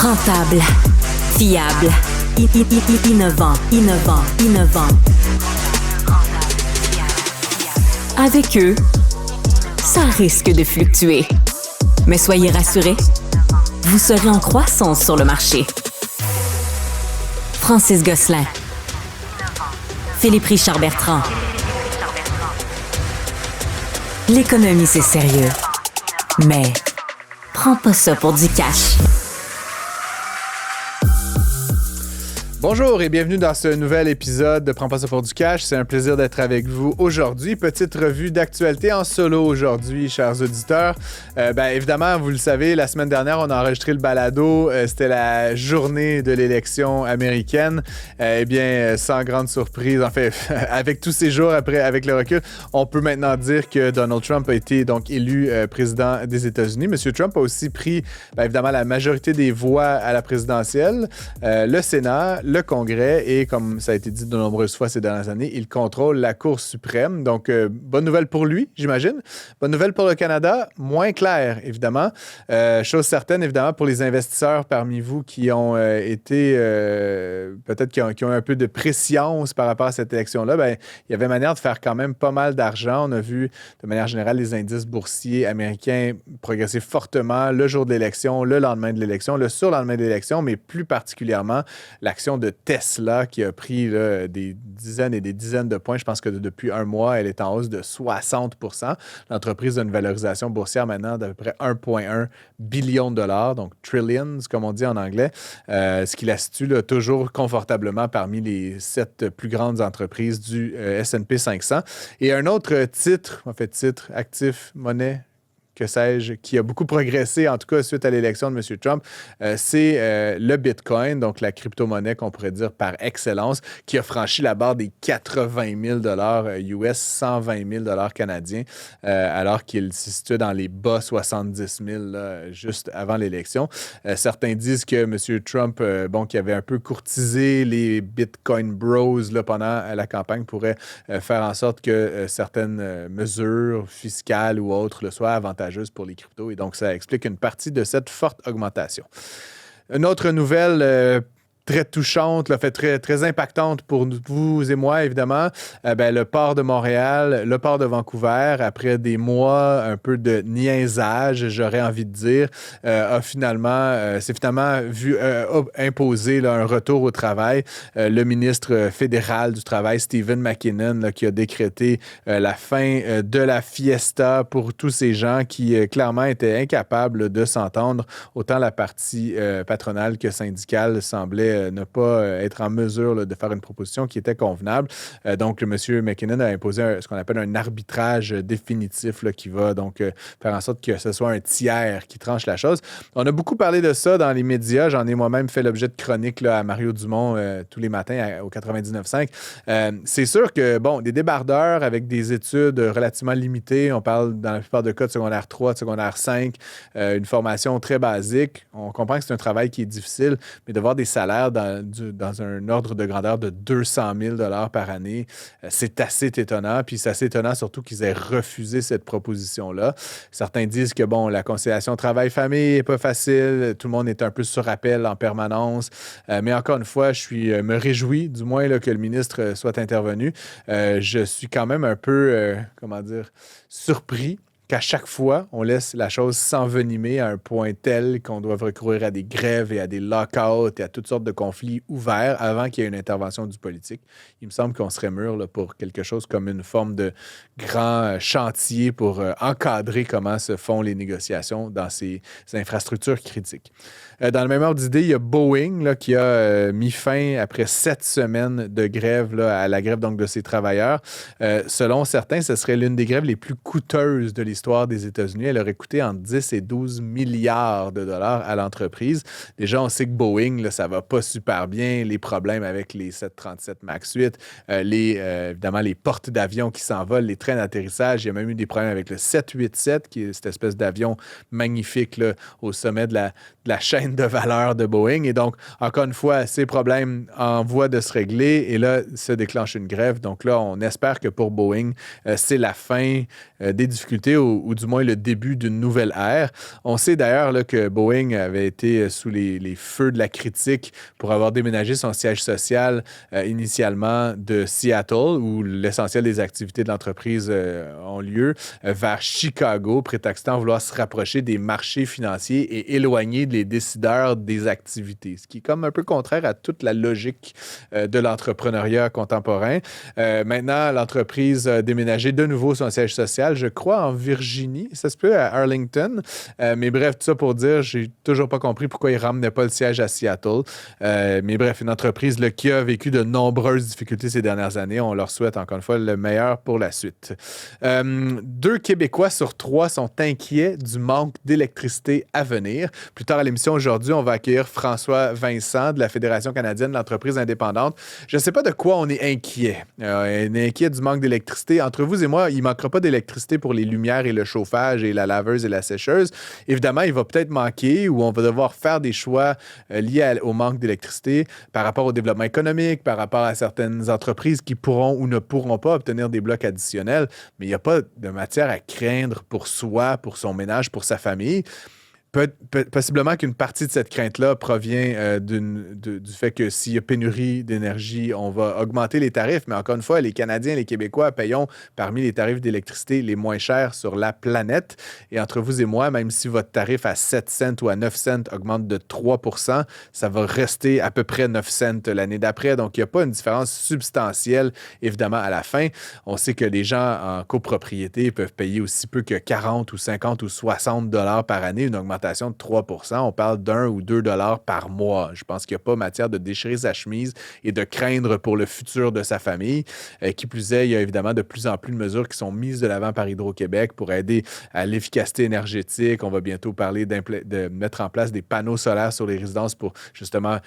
Rentable, fiable, innovant. Avec eux, ça risque de fluctuer. Mais soyez rassurés, vous serez en croissance sur le marché. Francis Gosselin, Philippe Richard Bertrand. L'économie, c'est sérieux. Mais prends pas ça pour du cash. Bonjour et bienvenue dans ce nouvel épisode de Prends pas ça pour du cash. C'est un plaisir d'être avec vous aujourd'hui. Petite revue d'actualité en solo aujourd'hui, chers auditeurs. Évidemment, vous le savez, la semaine dernière, on a enregistré le balado. C'était la journée de l'élection américaine. Sans grande surprise, en fait, avec tous ces jours après, avec le recul, on peut maintenant dire que Donald Trump a été donc élu président des États-Unis. Monsieur Trump a aussi pris, évidemment, la majorité des voix à la présidentielle, le Sénat, le Congrès et, comme ça a été dit de nombreuses fois ces dernières années, il contrôle la Cour suprême. Donc, bonne nouvelle pour lui, j'imagine. Bonne nouvelle pour le Canada, moins clair, évidemment. Chose certaine, évidemment, pour les investisseurs parmi vous qui ont été, peut-être qui ont eu un peu de prescience par rapport à cette élection-là, il y avait manière de faire quand même pas mal d'argent. On a vu, de manière générale, les indices boursiers américains progresser fortement le jour de l'élection, le lendemain de l'élection, le surlendemain de l'élection, mais plus particulièrement l'action de Tesla qui a pris des dizaines et des dizaines de points. Je pense que depuis un mois, elle est en hausse de 60%. L'entreprise a une valorisation boursière maintenant d'à peu près 1,1 billion de dollars, donc trillions, comme on dit en anglais, ce qui la situe toujours confortablement parmi les 7 plus grandes entreprises du S&P 500. Et un autre titre, actif, monnaie, que sais-je, qui a beaucoup progressé, en tout cas suite à l'élection de M. Trump, c'est le Bitcoin, donc la crypto-monnaie qu'on pourrait dire par excellence, qui a franchi la barre des 80 000 US, 120 000 canadiens, alors qu'il se situait dans les bas 70 000 juste avant l'élection. Certains disent que M. Trump, qui avait un peu courtisé les Bitcoin Bros pendant la campagne, pourrait faire en sorte que certaines mesures fiscales ou autres soient avantageuses pour les cryptos. Et donc, ça explique une partie de cette forte augmentation. Une autre nouvelle très touchante, très, très impactante pour vous et moi, évidemment, le port de Montréal, le port de Vancouver, après des mois un peu de niaisage, j'aurais envie de dire, s'est finalement vu imposer un retour au travail. Le ministre fédéral du Travail, Stephen McKinnon, qui a décrété la fin de la fiesta pour tous ces gens qui, clairement, étaient incapables de s'entendre. Autant la partie patronale que syndicale semblait ne pas être en mesure de faire une proposition qui était convenable. Donc, M. McKinnon a imposé ce qu'on appelle un arbitrage définitif qui va donc faire en sorte que ce soit un tiers qui tranche la chose. On a beaucoup parlé de ça dans les médias. J'en ai moi-même fait l'objet de chroniques à Mario Dumont tous les matins au 99.5. C'est sûr que, des débardeurs avec des études relativement limitées, on parle dans la plupart des cas de secondaire 3, de secondaire 5, une formation très basique. On comprend que c'est un travail qui est difficile, mais de voir des salaires dans un ordre de grandeur de 200 000 $ par année, c'est assez étonnant. Puis c'est assez étonnant surtout qu'ils aient refusé cette proposition-là. Certains disent que, la conciliation travail-famille n'est pas facile. Tout le monde est un peu sur appel en permanence. Mais encore une fois, me réjouis, du moins, que le ministre soit intervenu. Je suis quand même un peu, surpris qu'à chaque fois, on laisse la chose s'envenimer à un point tel qu'on doit recourir à des grèves et à des lockouts et à toutes sortes de conflits ouverts avant qu'il y ait une intervention du politique. Il me semble qu'on serait mûr pour quelque chose comme une forme de grand chantier pour encadrer comment se font les négociations dans ces infrastructures critiques. Dans le même ordre d'idée, il y a Boeing qui a mis fin, après 7 semaines de grève, à la grève donc, de ses travailleurs. Selon certains, ce serait l'une des grèves les plus coûteuses de l'histoire des États-Unis. Elle aurait coûté entre 10 et 12 milliards de dollars à l'entreprise. Déjà, on sait que Boeing, ça va pas super bien. Les problèmes avec les 737 MAX 8, évidemment, les portes d'avion qui s'envolent, les trains d'atterrissage. Il y a même eu des problèmes avec le 787, qui est cette espèce d'avion magnifique au sommet de la chaîne de valeur de Boeing. Et donc, encore une fois, ces problèmes en voie de se régler. Et là, se déclenche une grève. Donc là, on espère que pour Boeing, c'est la fin des difficultés ou du moins le début d'une nouvelle ère. On sait d'ailleurs là, que Boeing avait été sous les feux de la critique pour avoir déménagé son siège social initialement de Seattle, où l'essentiel des activités de l'entreprise ont lieu, vers Chicago, prétextant vouloir se rapprocher des marchés financiers et éloigner les décideurs des activités, ce qui est comme un peu contraire à toute la logique de l'entrepreneuriat contemporain. Maintenant, l'entreprise a déménagé de nouveau son siège social, je crois, en Virginie, ça se peut, à Arlington. Mais bref, tout ça pour dire, j'ai toujours pas compris pourquoi ils ne ramenaient pas le siège à Seattle. Mais bref, une entreprise là, qui a vécu de nombreuses difficultés ces dernières années. On leur souhaite encore une fois le meilleur pour la suite. 2 Québécois sur 3 sont inquiets du manque d'électricité à venir. Plus tard à l'émission aujourd'hui, on va accueillir François Vincent de la Fédération canadienne de l'entreprise indépendante. Je ne sais pas de quoi on est inquiet. On est inquiet du manque d'électricité. Entre vous et moi, il ne manquera pas d'électricité pour les lumières et le chauffage et la laveuse et la sécheuse. Évidemment, il va peut-être manquer ou on va devoir faire des choix liés au manque d'électricité par rapport au développement économique, par rapport à certaines entreprises qui pourront ou ne pourront pas obtenir des blocs additionnels. Mais il n'y a pas de matière à craindre pour soi, pour son ménage, pour sa famille. Possiblement qu'une partie de cette crainte-là provient du fait que s'il y a pénurie d'énergie, on va augmenter les tarifs. Mais encore une fois, les Canadiens et les Québécois payons parmi les tarifs d'électricité les moins chers sur la planète. Et entre vous et moi, même si votre tarif à 7 cents ou à 9 cents augmente de 3 %, ça va rester à peu près 9 cents l'année d'après. Donc, il n'y a pas une différence substantielle, évidemment, à la fin. On sait que les gens en copropriété peuvent payer aussi peu que 40 ou 50 ou 60 $ par année, une augmentation de 3 %. On parle d'1 ou 2 $ par mois. Je pense qu'il n'y a pas matière de déchirer sa chemise et de craindre pour le futur de sa famille. Qui plus est, il y a évidemment de plus en plus de mesures qui sont mises de l'avant par Hydro-Québec pour aider à l'efficacité énergétique. On va bientôt parler de mettre en place des panneaux solaires sur les résidences pour justement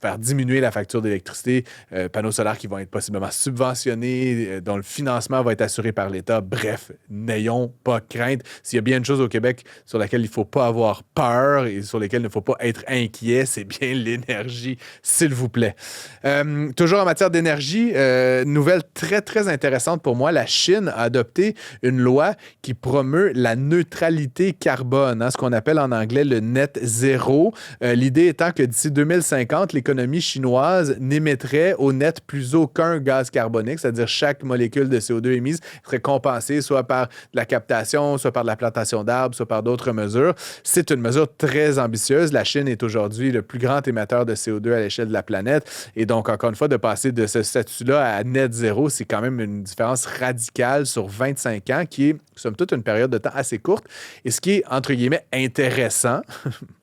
faire diminuer la facture d'électricité. Panneaux solaires qui vont être possiblement subventionnés, dont le financement va être assuré par l'État. Bref, n'ayons pas crainte. S'il y a bien une chose au Québec sur laquelle il ne faut pas avoir peur et sur lesquels il ne faut pas être inquiet, c'est bien l'énergie, s'il vous plaît. Toujours en matière d'énergie, nouvelle très, très intéressante pour moi, la Chine a adopté une loi qui promeut la neutralité carbone, ce qu'on appelle en anglais le net zéro. L'idée étant que d'ici 2050, l'économie chinoise n'émettrait au net plus aucun gaz carbonique, c'est-à-dire chaque molécule de CO2 émise serait compensée soit par de la captation, soit par de la plantation d'arbres, soit par d'autres mesures. C'est une mesure très ambitieuse. La Chine est aujourd'hui le plus grand émetteur de CO2 à l'échelle de la planète. Et donc, encore une fois, de passer de ce statut-là à net zéro, c'est quand même une différence radicale sur 25 ans qui est, somme toute, une période de temps assez courte. Et ce qui est, entre guillemets, intéressant,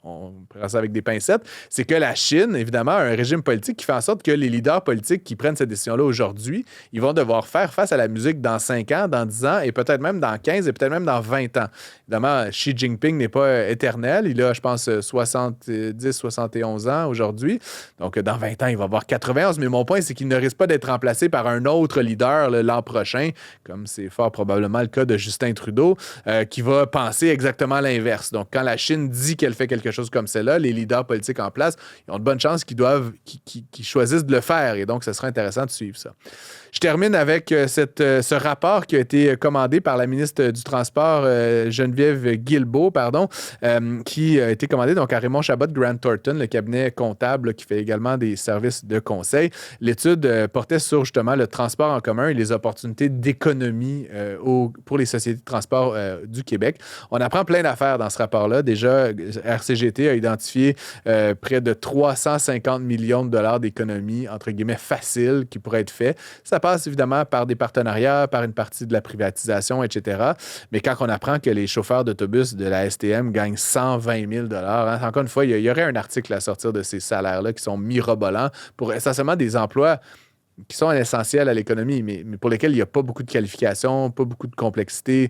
on prend ça avec des pincettes, c'est que la Chine, évidemment, a un régime politique qui fait en sorte que les leaders politiques qui prennent cette décision-là aujourd'hui, ils vont devoir faire face à la musique dans 5 ans, dans 10 ans et peut-être même dans 15 et peut-être même dans 20 ans. Évidemment, Xi Jinping n'est pas éternel. Il a, je pense, 70, 71 ans aujourd'hui. Donc, dans 20 ans, il va avoir 91. Mais mon point, c'est qu'il ne risque pas d'être remplacé par un autre leader l'an prochain, comme c'est fort probablement le cas de Justin Trudeau, qui va penser exactement l'inverse. Donc, quand la Chine dit qu'elle fait quelque chose comme cela, les leaders politiques en place, ils ont de bonnes chances qu'ils choisissent de le faire. Et donc, ce sera intéressant de suivre ça. Je termine avec ce rapport qui a été commandé par la ministre du Transport, Geneviève Guilbeault, qui a été commandé donc à Raymond Chabot de Grant Thornton, le cabinet comptable qui fait également des services de conseil. L'étude portait sur justement le transport en commun et les opportunités d'économie pour les sociétés de transport du Québec. On apprend plein d'affaires dans ce rapport-là. Déjà, RCGT a identifié près de 350 millions de dollars d'économies, entre guillemets, faciles qui pourraient être faits. Ça passe évidemment par des partenariats, par une partie de la privatisation, etc. Mais quand on apprend que les chauffeurs d'autobus de la STM gagnent 120 000 $, encore une fois, il y aurait un article à sortir de ces salaires-là qui sont mirobolants pour essentiellement des emplois qui sont essentiels à l'économie, mais pour lesquels il n'y a pas beaucoup de qualifications, pas beaucoup de complexité,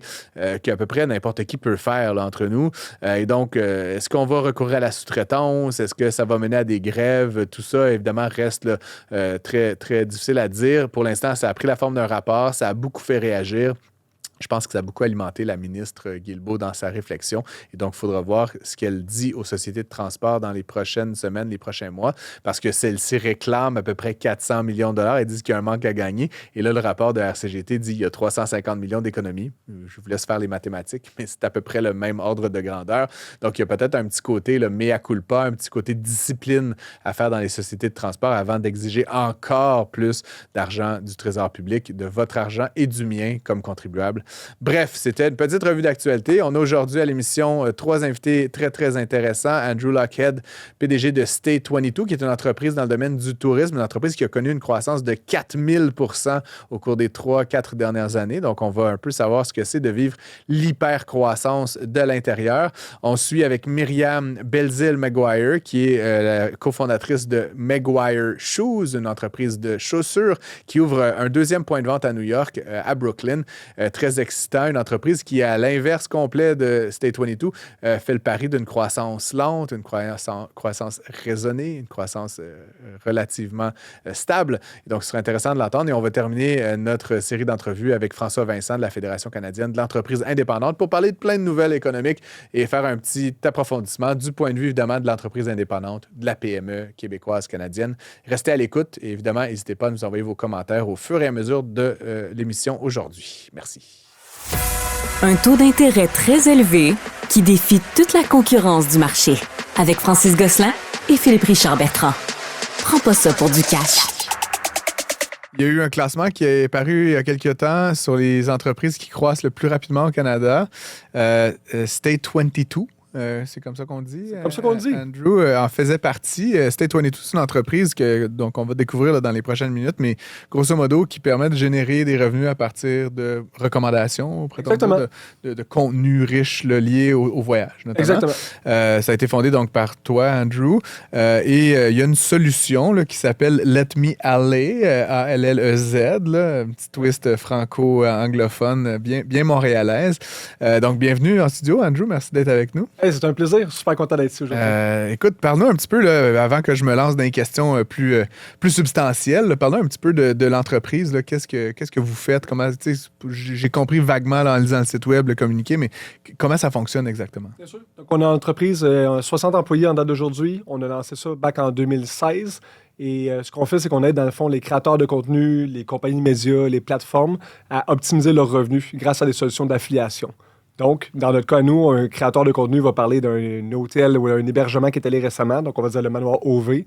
qu'à peu près n'importe qui peut faire là, entre nous. Et donc, est-ce qu'on va recourir à la sous-traitance? Est-ce que ça va mener à des grèves? Tout ça, évidemment, reste là, très, très difficile à dire. Pour l'instant, ça a pris la forme d'un rapport. Ça a beaucoup fait réagir. Je pense que ça a beaucoup alimenté la ministre Guilbeault dans sa réflexion. Et donc, il faudra voir ce qu'elle dit aux sociétés de transport dans les prochaines semaines, les prochains mois, parce que celle-ci réclame à peu près 400 millions de dollars. Elle dit qu'il y a un manque à gagner. Et là, le rapport de RCGT dit qu'il y a 350 millions d'économies. Je vous laisse faire les mathématiques, mais c'est à peu près le même ordre de grandeur. Donc, il y a peut-être un petit côté, le mea culpa, un petit côté discipline à faire dans les sociétés de transport avant d'exiger encore plus d'argent du Trésor public, de votre argent et du mien comme contribuable. Bref, c'était une petite revue d'actualité. On a aujourd'hui à l'émission 3 invités très, très intéressants. Andrew Lochhead, PDG de Stay22, qui est une entreprise dans le domaine du tourisme, une entreprise qui a connu une croissance de 4000 % au cours des 3-4 dernières années. Donc, on va un peu savoir ce que c'est de vivre l'hyper-croissance de l'intérieur. On suit avec Myriam Belzile-Maguire, qui est la cofondatrice de Maguire Shoes, une entreprise de chaussures qui ouvre un deuxième point de vente à New York, à Brooklyn. Très excitant, une entreprise qui, à l'inverse complet de Stay22, fait le pari d'une croissance lente, une croissance raisonnée, une croissance relativement stable. Et donc, ce serait intéressant de l'entendre. Et on va terminer notre série d'entrevues avec François Vincent de la Fédération canadienne de l'entreprise indépendante pour parler de plein de nouvelles économiques et faire un petit approfondissement du point de vue, évidemment, de l'entreprise indépendante, de la PME québécoise, canadienne. Restez à l'écoute et évidemment, n'hésitez pas à nous envoyer vos commentaires au fur et à mesure de l'émission aujourd'hui. Merci. Un taux d'intérêt très élevé qui défie toute la concurrence du marché. Avec Francis Gosselin et Philippe Richard Bertrand. Prends pas ça pour du cash. Il y a eu un classement qui est paru il y a quelques temps sur les entreprises qui croissent le plus rapidement au Canada. Stay22. C'est comme ça qu'on dit. C'est comme ça qu'on dit. Andrew en faisait partie. Stay22, c'est une entreprise que donc on va découvrir là, dans les prochaines minutes, mais grosso modo, qui permet de générer des revenus à partir de recommandations, de contenus riches là, liés au voyage, notamment. Exactement. Ça a été fondé donc par toi, Andrew. Et il y a une solution là, qui s'appelle Let Me Allez, A-L-L-E-Z, là, un petit twist franco-anglophone bien montréalaise. Donc, bienvenue en studio, Andrew. Merci d'être avec nous. Hey, c'est un plaisir. Super content d'être ici aujourd'hui. Écoute, parle-nous un petit peu, là, avant que je me lance dans des questions plus substantielles, là, parle-nous un petit peu de l'entreprise. Là. Qu'est-ce que vous faites? J'ai compris vaguement là, en lisant le site web, le communiqué, mais comment ça fonctionne exactement? Bien sûr. Donc, on a une entreprise, 60 employés en date d'aujourd'hui. On a lancé ça back en 2016. Et ce qu'on fait, c'est qu'on aide, dans le fond, les créateurs de contenu, les compagnies médias, les plateformes à optimiser leurs revenus grâce à des solutions d'affiliation. Donc, dans notre cas, nous, un créateur de contenu va parler d'un hôtel ou un hébergement qui est allé récemment. Donc, on va dire le manoir OV.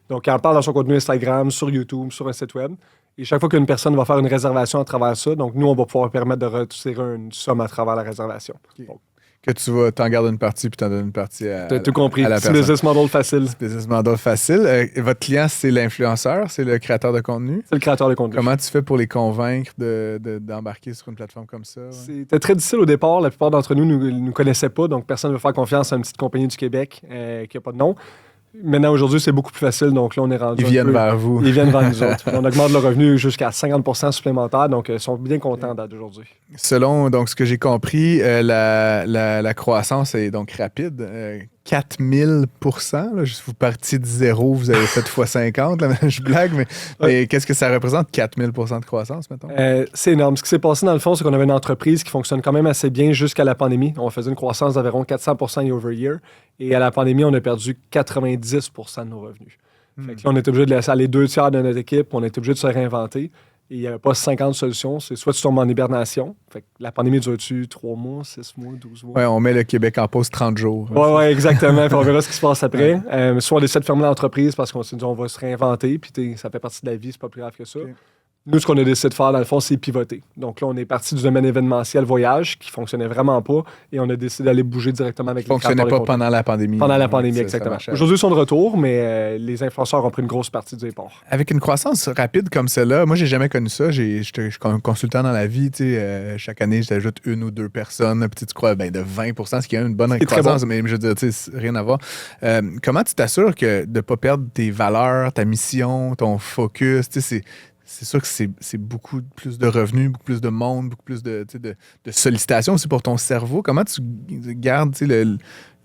Donc, il en parle dans son contenu Instagram, sur YouTube, sur un site web. Et chaque fois qu'une personne va faire une réservation à travers ça, donc nous, on va pouvoir permettre de retirer une somme à travers la réservation. Okay. Donc, que tu vas t'en garder une partie puis t'en donnes une partie à T'as tout compris. À la C'est business model facile. Business model facile. Votre client, c'est l'influenceur, c'est le créateur de contenu? C'est le créateur de contenu. Comment tu fais pour les convaincre d'embarquer sur une plateforme comme ça? Ouais? C'était très difficile au départ. La plupart d'entre nous ne nous connaissaient pas, donc personne ne veut faire confiance à une petite compagnie du Québec qui n'a pas de nom. Maintenant, aujourd'hui, c'est beaucoup plus facile. Donc là, on est rendu. Ils viennent vers vous. Ils viennent vers nous autres. On augmente le revenu jusqu'à 50% supplémentaire. Donc, ils sont bien contents d'aujourd'hui. Selon donc, ce que j'ai compris, la croissance est donc rapide. 4000 %. Là, vous partiez de zéro, vous avez fait x50. Là, je blague, mais qu'est-ce que ça représente, 4000 % de croissance, mettons? C'est énorme. Ce qui s'est passé, dans le fond, c'est qu'on avait une entreprise qui fonctionne quand même assez bien jusqu'à la pandémie. On faisait une croissance d'environ 400 % year-over-year. Et à la pandémie, on a perdu 90 % de nos revenus. Fait que là, on était obligé de laisser aller 2/3 de notre équipe. On était obligé de se réinventer. Et il n'y avait pas 50 solutions. C'est soit tu tombes en hibernation. Fait que la pandémie dure-tu 3 mois, 6 mois, 12 mois? Oui, on met le Québec en pause 30 jours. Oui, exactement. Puis on verra ce qui se passe après. Soit on décide de fermer l'entreprise parce qu'on s'est dit on va se réinventer. Puis ça fait partie de la vie, c'est pas plus grave que ça. Okay. Nous, ce qu'on a décidé de faire, dans le fond, c'est pivoter. Donc là, on est parti du domaine événementiel voyage qui fonctionnait vraiment pas et on a décidé d'aller bouger directement avec les créateurs. Fonctionnait pas pendant la pandémie. Pendant la pandémie, exactement. Aujourd'hui, ils sont de retour, mais les influenceurs ont pris une grosse partie du départ. Avec une croissance rapide comme celle-là, moi, j'ai jamais connu ça. Je suis consultant dans la vie. Chaque année, j'ajoute 1 ou 2 personnes. Puis tu crois de 20 %, ce qui est une bonne croissance, mais je veux dire, rien à voir. Comment tu t'assures de ne pas perdre tes valeurs, ta mission, ton focus? C'est sûr que c'est beaucoup plus de revenus, beaucoup plus de monde, beaucoup plus de sollicitations aussi pour ton cerveau. Comment tu gardes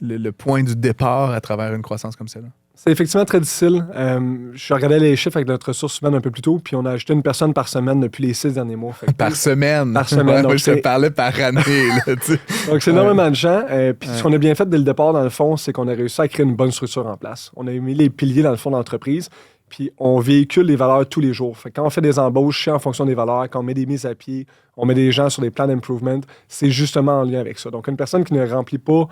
le point du départ à travers une croissance comme celle-là? C'est effectivement très difficile. Je regardais les chiffres avec notre ressource humaine un peu plus tôt, puis on a ajouté une personne par semaine depuis les 6 derniers mois. Par semaine? Par semaine. Ouais, moi, je te parlais par année. Là, donc, c'est énormément de gens. Puis ce qu'on a bien fait dès le départ, dans le fond, c'est qu'on a réussi à créer une bonne structure en place. On a mis les piliers, dans le fond, d'entreprise, puis on véhicule les valeurs tous les jours. Fait que quand on fait des embauches, c'est en fonction des valeurs. Quand on met des mises à pied, on met des gens sur des plans d'improvement, c'est justement en lien avec ça. Donc, une personne qui ne remplit pas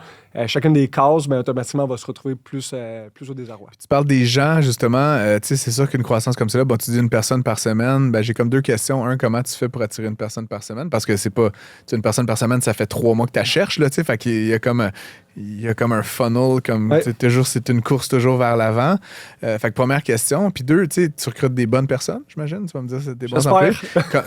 chacune des cases, ben, automatiquement, va se retrouver plus au désarroi. Tu parles des gens, justement. Tu sais, c'est sûr qu'une croissance comme ça, bon, tu dis une personne par semaine. Ben, j'ai comme 2 questions. Un, comment tu fais pour attirer une personne par semaine? Parce que c'est pas... Tu sais, une personne par semaine, ça fait 3 mois que tu la cherches, là, tu sais. Fait qu'il y a comme... Il y a comme un funnel, comme toujours, c'est une course toujours vers l'avant. Fait que première question. Puis 2, tu recrutes des bonnes personnes, j'imagine. Tu vas me dire c'est des bons employés.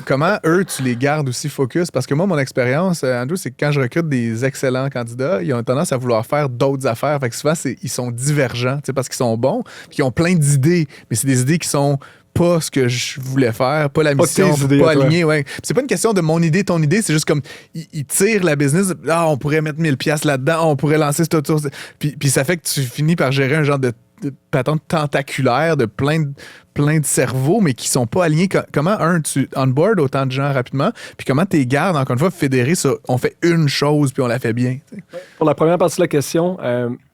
Comment eux, tu les gardes aussi focus? Parce que moi, mon expérience, Andrew, c'est que quand je recrute des excellents candidats, ils ont tendance à vouloir faire d'autres affaires. Fait que souvent, ils sont divergents, parce qu'ils sont bons, puis ils ont plein d'idées. Mais c'est des idées qui sont pas ce que je voulais faire, pas la mission, pas aligné. Ouais. C'est pas une question de mon idée, ton idée, c'est juste comme ils tirent la business. Ah, on pourrait mettre 1000$ là-dedans, on pourrait lancer cette autre chose. Puis ça fait que tu finis par gérer un genre de patente tentaculaire de plein de cerveaux, mais qui sont pas alignés. Comment, tu onboard autant de gens rapidement, puis comment tu les gardes, encore une fois, fédérés sur on fait une chose, puis on la fait bien. T'sais. Pour la première partie de la question,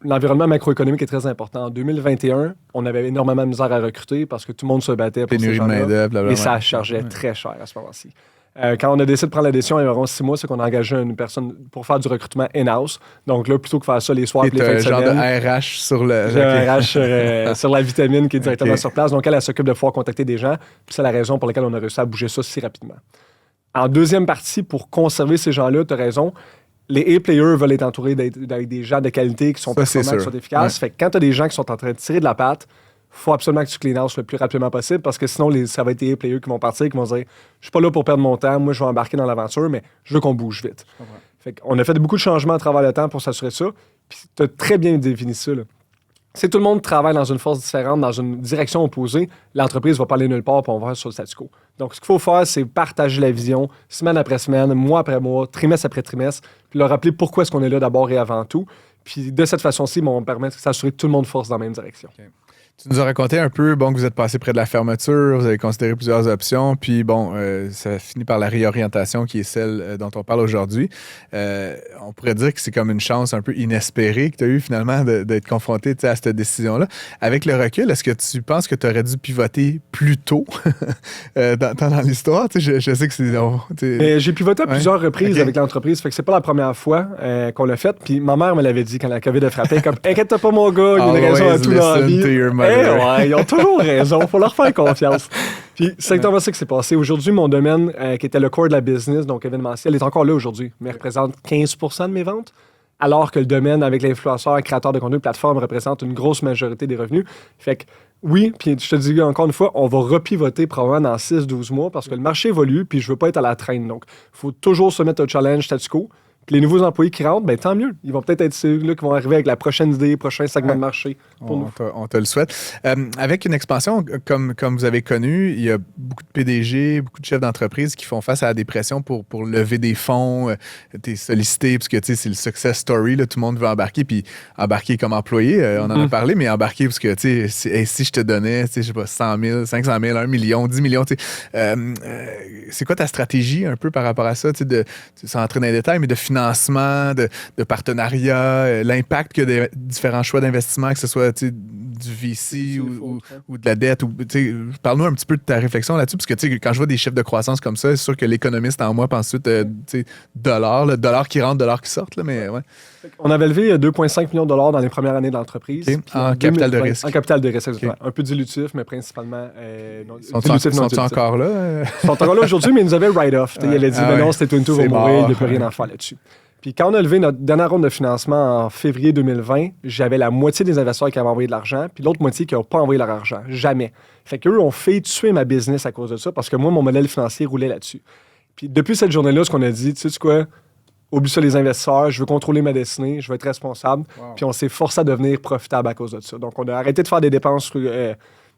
l'environnement macroéconomique est très important. En 2021, on avait énormément de misère à recruter parce que tout le monde se battait pour ces gens-là. Et ça chargeait très cher à ce moment-ci. Quand on a décidé de prendre la décision, il y a environ 6 mois, c'est qu'on a engagé une personne pour faire du recrutement in-house. Donc là, plutôt que faire ça les soirs et les fins de semaine. Genre de RH sur le... J'ai un RH sur la vitamine qui est directement sur place. Donc elle s'occupe de pouvoir contacter des gens. Puis c'est la raison pour laquelle on a réussi à bouger ça si rapidement. En deuxième partie, pour conserver ces gens-là, tu as raison, les A-players veulent être entourés avec des gens de qualité qui sont performants, qui sont efficaces. Fait que quand tu as des gens qui sont en train de tirer de la patte, faut absolument que tu clean house le plus rapidement possible parce que sinon, ça va être les players qui vont partir, qui vont dire « Je suis pas là pour perdre mon temps, moi je vais embarquer dans l'aventure, mais je veux qu'on bouge vite. » Fait qu'on a fait beaucoup de changements à travers le temps pour s'assurer ça. Puis tu as très bien défini ça. Là. Si tout le monde travaille dans une force différente, dans une direction opposée, l'entreprise va pas aller nulle part et on va faire sur le statu quo. Donc, ce qu'il faut faire, c'est partager la vision semaine après semaine, mois après mois, trimestre après trimestre, puis leur rappeler pourquoi est-ce qu'on est là d'abord et avant tout. Puis de cette façon-ci, on va permettre de s'assurer que tout le monde force dans la même direction. Okay. Tu nous as raconté un peu que vous êtes passé près de la fermeture, vous avez considéré plusieurs options, puis ça finit par la réorientation qui est celle dont on parle aujourd'hui. On pourrait dire que c'est comme une chance un peu inespérée que tu as eue finalement d'être confronté à cette décision-là. Avec le recul, est-ce que tu penses que tu aurais dû pivoter plus tôt dans l'histoire? Je sais que c'est... J'ai pivoté à plusieurs reprises avec l'entreprise, fait que c'est pas la première fois qu'on l'a fait. Puis ma mère me l'avait dit quand la COVID a frappé, comme « Inquiète-toi pas mon gars, il y a une raison à tout dans la vie. » Ouais, ils ont toujours raison. Il faut leur faire confiance. Puis c'est exactement ça qui s'est passé. Aujourd'hui, mon domaine, qui était le core de la business, donc événementiel, est encore là aujourd'hui, mais représente 15% de mes ventes, alors que le domaine avec l'influenceur, créateur de contenu, plateforme, représente une grosse majorité des revenus. Fait que oui, puis je te dis encore une fois, on va repivoter probablement dans 6-12 mois parce que le marché évolue, puis je veux pas être à la traîne. Donc, il faut toujours se mettre au challenge statu quo. Puis les nouveaux employés qui rentrent, ben tant mieux. Ils vont peut-être être ceux-là qui vont arriver avec la prochaine idée, prochain segment de marché pour nous. On te le souhaite. Avec une expansion comme vous avez connu, il y a beaucoup de PDG, beaucoup de chefs d'entreprise qui font face à des pressions pour lever des fonds. T'es sollicité parce que c'est le success story. Là, tout le monde veut embarquer. Puis embarquer comme employé, on en a parlé, mais embarquer parce que si je te donnais, je sais pas, 100 000, 500 000, 1 million, 10 millions, c'est quoi ta stratégie un peu par rapport à ça? Sans entrer dans les détails, mais de financement, de partenariat, l'impact que des différents choix d'investissement, que ce soit du VC ou de la dette. Parle-nous un petit peu de ta réflexion là-dessus, parce que quand je vois des chiffres de croissance comme ça, c'est sûr que l'économiste en moi pense ensuite dollars qui rentrent, dollars qui sortent. Là, mais ouais. On avait levé 2,5 millions de dollars dans les premières années de l'entreprise. Okay. En capital de risque. En capital de risque, exactement. Okay. Un peu dilutif, mais principalement Sont-ils encore là? Ils sont encore là aujourd'hui, mais ils nous avaient write-off. Il avait dit, mais non, c'était Twinto va mourir, il ne peut rien en faire là-dessus. Puis quand on a levé notre dernière ronde de financement en février 2020, j'avais la moitié des investisseurs qui avaient envoyé de l'argent, puis l'autre moitié qui n'ont pas envoyé leur argent. Jamais. Fait qu'eux ont fait tuer ma business à cause de ça, parce que moi, mon modèle financier roulait là-dessus. Puis depuis cette journée-là, ce qu'on a dit, tu sais quoi? Oublie ça les investisseurs, je veux contrôler ma destinée, je veux être responsable. Wow. Puis on s'est forcé à devenir profitable à cause de ça. Donc on a arrêté de faire des dépenses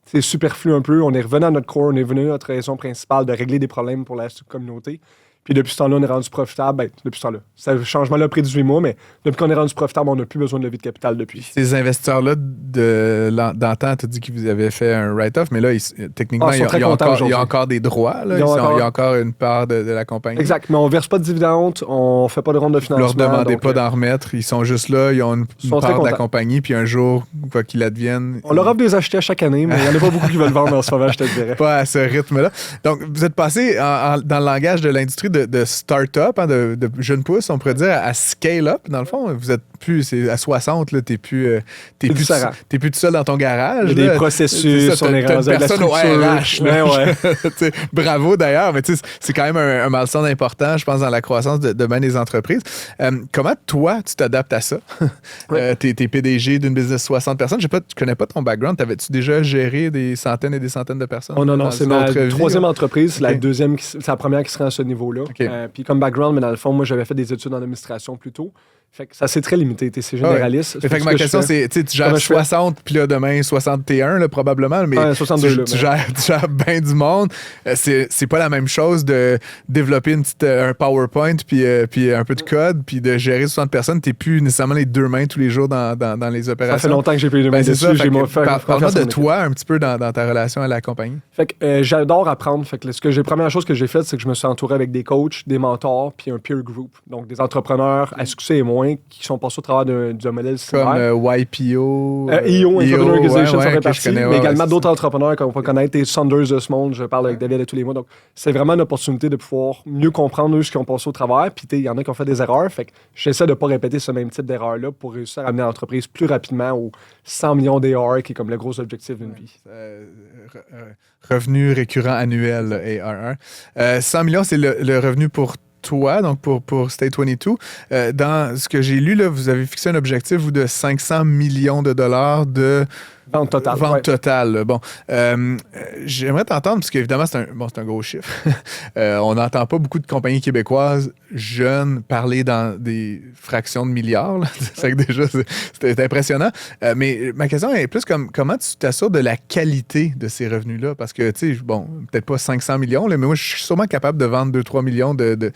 c'est superflu un peu. On est revenu à notre core, on est revenu à notre raison principale de régler des problèmes pour la communauté. Puis depuis ce temps-là, on est rendu profitable. Ben, depuis ce temps-là. Ce changement-là a pris 18 mois, mais depuis qu'on est rendu profitable, on n'a plus besoin de levier de capital depuis. Ces investisseurs-là d'antan, tu as dit qu'ils vous avaient fait un write-off, mais là, techniquement, il y a encore des droits. Là. Il y a encore une part de la compagnie. Exact, mais on ne verse pas de dividendes, on ne fait pas de ronde de financement. Vous leur demandez pas d'en remettre, ils sont juste là, ils ont une part de la compagnie, puis un jour, quoi qu'il advienne... On leur offre des achetés à chaque année, mais il n'y en a pas beaucoup qui veulent vendre en ce moment, je te dirais. Pas à ce rythme-là. Donc, vous êtes passé dans le langage de l'industrie de start-up, hein, de jeunes pousses, on pourrait dire, à scale-up, dans le fond. Vous êtes plus, c'est à 60, tu n'es plus tout seul dans ton garage. Il y a des processus, on est rendu à la structure. RH. Bravo d'ailleurs, mais c'est quand même un milestone important, je pense, dans la croissance de bien des entreprises. Comment toi, tu t'adaptes à ça? T'es PDG d'une business de 60 personnes. Je connais pas ton background. T'avais-tu déjà géré des centaines et des centaines de personnes? Oh non, c'est ma troisième entreprise. C'est la première qui serait à ce niveau-là. Okay. Puis comme background, mais dans le fond, moi, j'avais fait des études en administration plus tôt. Fait que ça, c'est très limité. C'est généraliste. Fait que ma question, c'est, tu gères 60, puis là, demain, 61, là, probablement, mais 62, tu gères bien du monde. C'est pas la même chose de développer un PowerPoint, puis un peu de code, puis de gérer 60 personnes. T'es plus nécessairement les deux mains tous les jours dans les opérations. Ça fait longtemps que j'ai pas eu de mains dessus. Parle-moi de toi un petit peu dans ta relation à la compagnie. Fait que j'adore apprendre. Fait que première chose que j'ai faite, c'est que je me suis entouré avec des coachs, des mentors, puis un peer group. Donc, des entrepreneurs à succès et moins qui sont passés au travers d'un modèle similaire. Comme YPO. EO, Entrepreneur Organization, ça fait partie. Mais également d'autres entrepreneurs qu'on peut connaître, des Saunders de ce monde. Je parle avec David à tous les mois. Donc, c'est vraiment une opportunité de pouvoir mieux comprendre eux ce qu'ils ont passé au travers. Puis, il y en a qui ont fait des erreurs. Fait que j'essaie de ne pas répéter ce même type d'erreur-là pour réussir à amener l'entreprise plus rapidement aux 100 millions d'ARR, qui est comme le gros objectif d'une vie. Revenu récurrent annuel, ARR. 100 millions, c'est le revenu pour toi, donc pour State 22. Dans ce que j'ai lu, là, vous avez fixé un objectif de 500 millions de dollars de vente totale. Totale. Bon, j'aimerais t'entendre, parce qu'évidemment, c'est un gros chiffre. On n'entend pas beaucoup de compagnies québécoises jeunes parler dans des fractions de milliards. C'est que déjà, c'est impressionnant. Mais ma question est plus comme comment tu t'assures de la qualité de ces revenus-là? Parce que, tu sais, bon, peut-être pas 500 millions, là, mais moi, je suis sûrement capable de vendre 2-3 millions de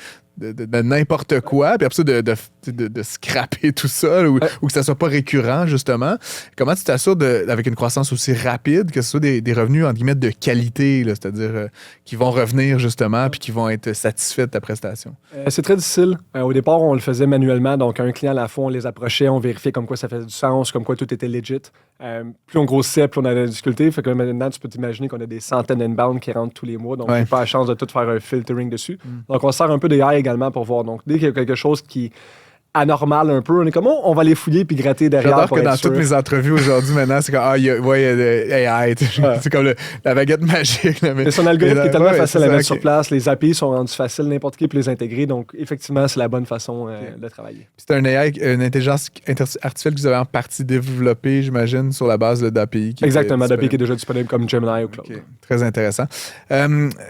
n'importe quoi, puis après ça, de scraper tout ça, ou que ça soit pas récurrent, justement. Comment tu t'assures, avec une croissance aussi rapide, que ce soit des revenus, entre guillemets, de qualité, là, c'est-à-dire qui vont revenir, justement, puis qui vont être satisfaits de ta prestation? C'est très difficile. Au départ, on le faisait manuellement, donc un client à la fois, on les approchait, on vérifiait comme quoi ça faisait du sens, comme quoi tout était legit. Plus on grossissait, plus on avait de difficultés. Fait que maintenant, tu peux t'imaginer qu'on a des centaines d'inbound qui rentrent tous les mois, donc on n'a pas la chance de tout faire un filtering dessus. Donc, on sert un peu de AI également pour voir. Donc, dès qu'il y a quelque chose qui anormal un peu, on est comme, on va les fouiller puis gratter derrière. J'adore que dans toutes mes entrevues aujourd'hui, maintenant, c'est comme, il y a AI. C'est comme la baguette magique. Là, mais son algorithme qui est tellement facile à mettre sur place. Les API sont rendus faciles, n'importe qui peut les intégrer. Donc, effectivement, c'est la bonne façon de travailler. C'est un AI, une intelligence artificielle que vous avez en partie développée, j'imagine, sur la base d'API. Exactement, d'API qui est déjà disponible comme Gemini ou Claude. Très intéressant.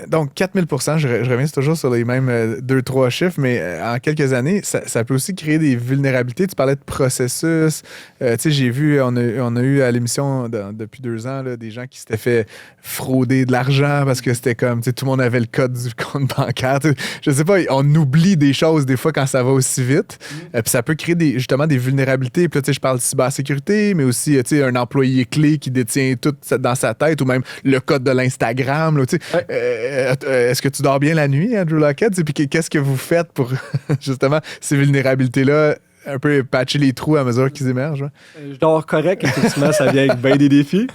Donc, 4000 %, je reviens toujours sur les mêmes 2-3 chiffres, mais en quelques années, ça peut aussi créer des vulnérabilités. Tu parlais de processus. Tu sais, j'ai vu, on a eu à l'émission depuis 2 ans là, des gens qui s'étaient fait frauder de l'argent parce que c'était comme, tu sais, tout le monde avait le code du compte bancaire. Je sais pas, on oublie des choses des fois quand ça va aussi vite. Puis ça peut créer justement des vulnérabilités. Puis là, tu sais, je parle de cybersécurité, mais aussi, tu sais, un employé clé qui détient tout dans sa tête ou même le code de l'Instagram. Là, tu sais. Est-ce que tu dors bien la nuit, Andrew Lockett? Puis qu'est-ce que vous faites pour justement ces vulnérabilités-là, un peu patcher les trous à mesure qu'ils émergent? Hein? Je dors correct, effectivement, ça vient avec bien des défis.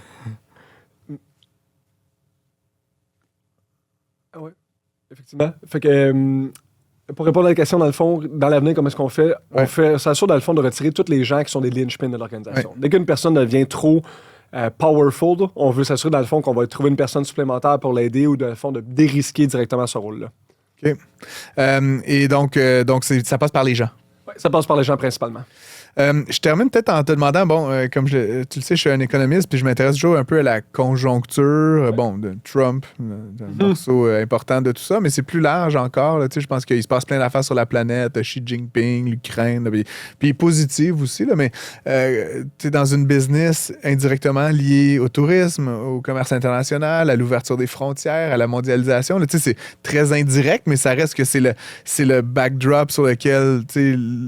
Oui, effectivement. Fait que, pour répondre à la question, dans le fond, dans l'avenir, comment est-ce qu'on fait? On s'assure, dans le fond, de retirer tous les gens qui sont des linchpins de l'organisation. Dès qu'une personne devient trop powerful, on veut s'assurer, dans le fond, qu'on va trouver une personne supplémentaire pour l'aider ou, dans le fond, de dérisquer directement ce rôle-là. OK. Et donc ça passe par les gens. Oui, ça passe par les gens principalement. Je termine peut-être en te demandant, comme tu le sais, je suis un économiste, puis je m'intéresse toujours un peu à la conjoncture, de Trump, un morceau important de tout ça, mais c'est plus large encore. Là, je pense qu'il se passe plein d'affaires sur la planète, Xi Jinping, l'Ukraine, puis positive aussi, là, mais tu es dans une business indirectement liée au tourisme, au commerce international, à l'ouverture des frontières, à la mondialisation. Là, c'est très indirect, mais ça reste que c'est le backdrop sur lequel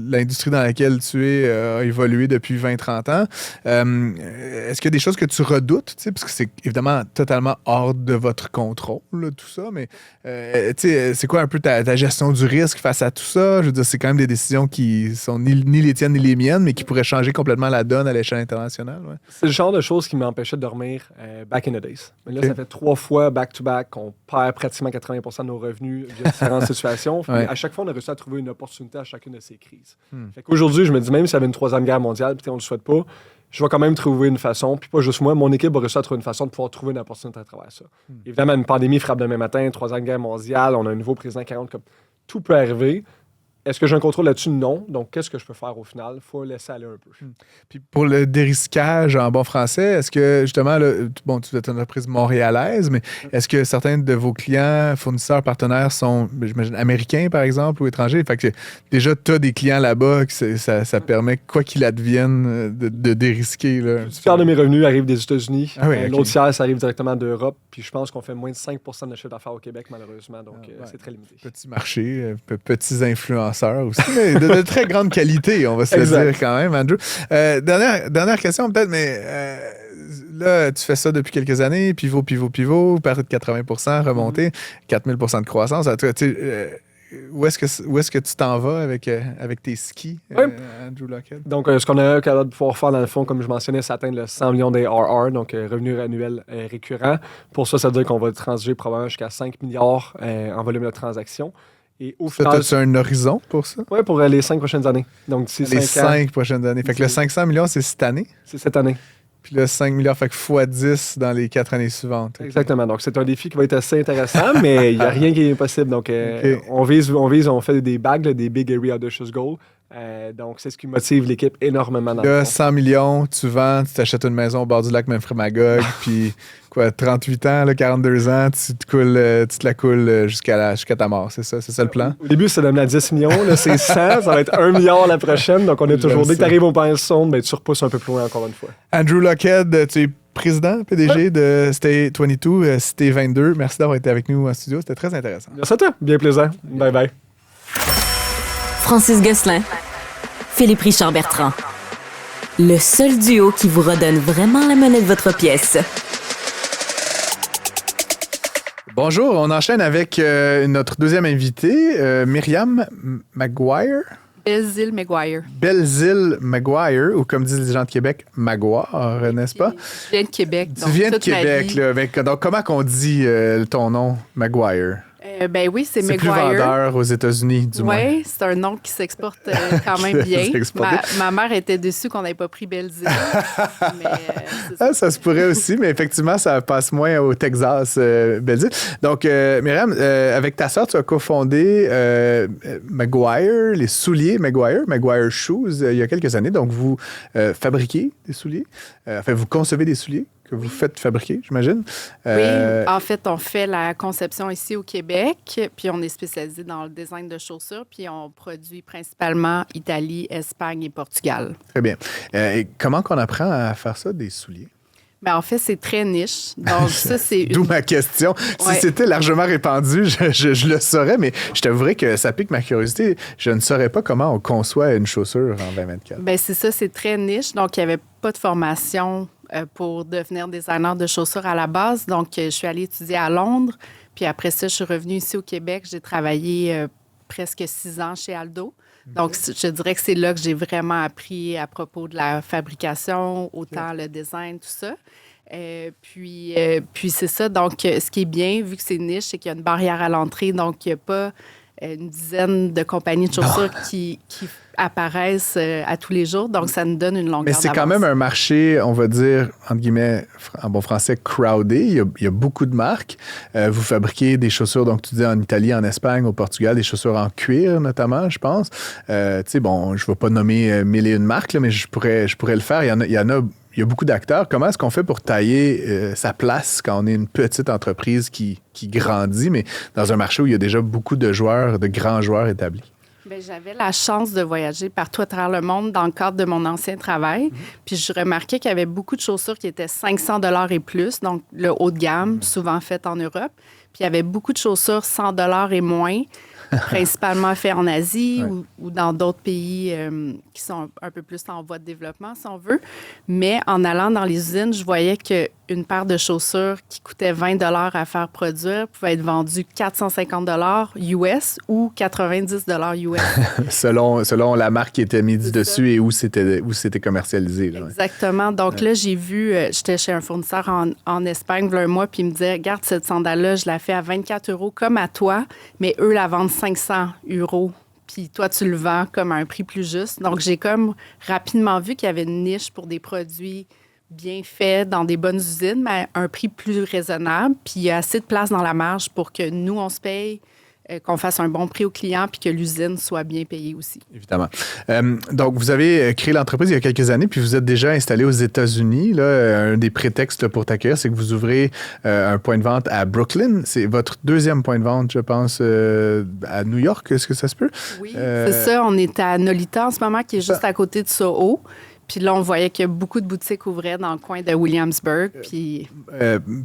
l'industrie dans laquelle tu es a évolué depuis 20-30 ans. Est-ce qu'il y a des choses que tu redoutes? Parce que c'est évidemment totalement hors de votre contrôle, là, tout ça, mais c'est quoi un peu ta gestion du risque face à tout ça? Je veux dire, c'est quand même des décisions qui sont ni les tiennes ni les miennes, mais qui pourraient changer complètement la donne à l'échelle internationale. Ouais. C'est le genre de choses qui m'empêchait de dormir back in the days. Mais là, ça fait 3 fois back-to-back qu'on perd pratiquement 80% de nos revenus via différentes situations. Ouais. À chaque fois, on a réussi à trouver une opportunité à chacune de ces crises. Fait qu'aujourd'hui, je me dis, même s'il y avait une 3e guerre mondiale, puis on ne le souhaite pas, je vais quand même trouver une façon, puis pas juste moi, mon équipe a réussi à trouver une façon de pouvoir trouver une opportunité à travers ça. Évidemment, une pandémie frappe demain matin, 3e guerre mondiale, on a un nouveau président qui rentre, comme tout peut arriver. Est-ce que j'ai un contrôle là-dessus? Non. Donc, qu'est-ce que je peux faire au final? Il faut laisser aller un peu. Puis pour le dérisquage en bon français, est-ce que justement, là, tu êtes une entreprise montréalaise, mais est-ce que certains de vos clients, fournisseurs, partenaires sont, j'imagine, américains par exemple ou étrangers? Fait que déjà, tu as des clients là-bas, que ça permet, quoi qu'il advienne, de dérisquer. Là, le tiers de mes revenus arrive des États-Unis. Ah oui, L'autre tiers, ça arrive directement d'Europe. Puis je pense qu'on fait moins de 5% de chiffre d'affaires au Québec, malheureusement. Donc, c'est très limité. Petit marché, petits influenceurs aussi, mais de très grande qualité, on va se le dire quand même, Andrew. Dernière question peut-être, mais là, tu fais ça depuis quelques années, pivot, perdre de 80%, remonter, 4000% de croissance. Où est-ce que tu t'en vas avec tes skis, Andrew Lockhead? Donc, ce qu'on a capable de pouvoir faire, dans le fond, comme je mentionnais, c'est atteindre le 100 millions d'ARR, donc revenus annuels récurrents. Pour ça, ça veut dire qu'on va transiger probablement jusqu'à 5 milliards en volume de transactions. Et au final, as-tu un horizon pour ça? Oui, pour les 5 prochaines années. Donc, d'ici les 5 prochaines années. Fait que le 500 millions, c'est cette année? C'est cette année. Puis le 5 milliards, fait que x10 dans les 4 années suivantes. Okay. Exactement. Donc, c'est un défi qui va être assez intéressant, mais il n'y a rien qui est impossible. Donc, on fait des bagues, des Big Area Audacious Goals. Donc, c'est ce qui motive l'équipe énormément. Là, 100 millions, tu vends, tu t'achètes une maison au bord du lac Memphremagog, puis 38 ans, 42 ans, tu te la coules jusqu'à ta mort, c'est ça? C'est ça le plan? Au début, c'est d'amener à 10 millions, là, c'est 100, ça va être 1 milliard la prochaine. Donc, on est toujours, dès que tu arrives au milestone, ben, tu repousses un peu plus loin encore une fois. Andrew Lockhead, tu es président, PDG de Stay 22, Stay 22. Merci d'avoir été avec nous en studio, c'était très intéressant. Merci à toi, bien plaisant. Bye bye. Francis Gosselin, Philippe Richard Bertrand. Le seul duo qui vous redonne vraiment la monnaie de votre pièce. Bonjour, on enchaîne avec notre deuxième invitée, Myriam Maguire. Belzile Maguire. Belzile Maguire, ou comme disent les gens de Québec, Maguire, n'est-ce pas? Je viens de Québec. Tu viens de Québec, là. Donc, comment qu'on dit ton nom, Maguire? Ben oui, c'est Maguire. C'est plus vendeur aux États-Unis, du moins. Oui, c'est un nom qui s'exporte quand même bien. Ma mère était déçue qu'on n'ait pas pris Belzile. Ça se pourrait aussi, mais effectivement, ça passe moins au Texas, Belzile. Donc, Myriam, avec ta sœur, tu as cofondé Maguire, les souliers Maguire Shoes, il y a quelques années. Donc, vous fabriquez des souliers. Vous concevez des souliers que vous faites fabriquer, j'imagine. Oui, en fait, on fait la conception ici au Québec, puis on est spécialisé dans le design de chaussures, puis on produit principalement Italie, Espagne et Portugal. Très bien. Et comment qu'on apprend à faire ça, des souliers? Ben, en fait, c'est très niche. Donc, ça, c'est D'où ma question. Si c'était largement répandu, je le saurais, mais je t'avouerais que ça pique ma curiosité. Je ne saurais pas comment on conçoit une chaussure en 2024. Ben, c'est ça, c'est très niche. Donc, il n'y avait pas de formation pour devenir designer de chaussures à la base. Donc, je suis allée étudier à Londres. Puis après ça, je suis revenue ici au Québec. J'ai travaillé presque 6 ans chez Aldo. Donc, je dirais que c'est là que j'ai vraiment appris à propos de la fabrication, autant le design, tout ça. Puis c'est ça. Donc, ce qui est bien, vu que c'est niche, c'est qu'il y a une barrière à l'entrée. Donc, il n'y a pas une dizaine de compagnies de chaussures qui apparaissent à tous les jours. Donc, ça nous donne une longueur Mais c'est d'avance. quand même un marché, on va dire, entre guillemets, en bon français, crowded. Il y a beaucoup de marques. Vous fabriquez des chaussures, donc tu dis en Italie, en Espagne, au Portugal, des chaussures en cuir notamment, je pense. Tu sais, bon, je ne vais pas nommer 1001 marques, là, mais je pourrais le faire. Il y a beaucoup d'acteurs. Comment est-ce qu'on fait pour tailler sa place quand on est une petite entreprise qui grandit, mais dans un marché où il y a déjà beaucoup de joueurs, de grands joueurs établis? Bien, j'avais la chance de voyager partout à travers le monde dans le cadre de mon ancien travail. Puis je remarquais qu'il y avait beaucoup de chaussures qui étaient 500 $ et plus, donc le haut de gamme, souvent fait en Europe. Puis il y avait beaucoup de chaussures 100 $ et moins, principalement fait en Asie ou dans d'autres pays qui sont un peu plus en voie de développement, si on veut. Mais en allant dans les usines, je voyais qu'une paire de chaussures qui coûtait 20 $ à faire produire pouvait être vendue 450 $ US ou 90 $ US. selon la marque qui était mise dessus et où c'était commercialisé. Là, exactement. Donc là, j'ai vu, j'étais chez un fournisseur en Espagne, il y a un mois, puis il me disait, regarde, cette sandale-là, je la fais à 24 € comme à toi, mais eux la vendent 500 €. Puis toi, tu le vends comme à un prix plus juste. Donc, j'ai comme rapidement vu qu'il y avait une niche pour des produits bien faits dans des bonnes usines, mais à un prix plus raisonnable. Puis il y a assez de place dans la marge pour que nous, on se paye, qu'on fasse un bon prix aux clients puis que l'usine soit bien payée aussi. Évidemment. Donc, vous avez créé l'entreprise il y a quelques années, puis vous êtes déjà installé aux États-Unis. Là, un des prétextes pour t'accueillir, c'est que vous ouvrez un point de vente à Brooklyn. C'est votre deuxième point de vente, je pense, à New York. Est-ce que ça se peut? Oui, c'est ça. On est à Nolita en ce moment, qui est juste à côté de Soho. Puis là, on voyait que beaucoup de boutiques ouvraient dans le coin de Williamsburg. Puis...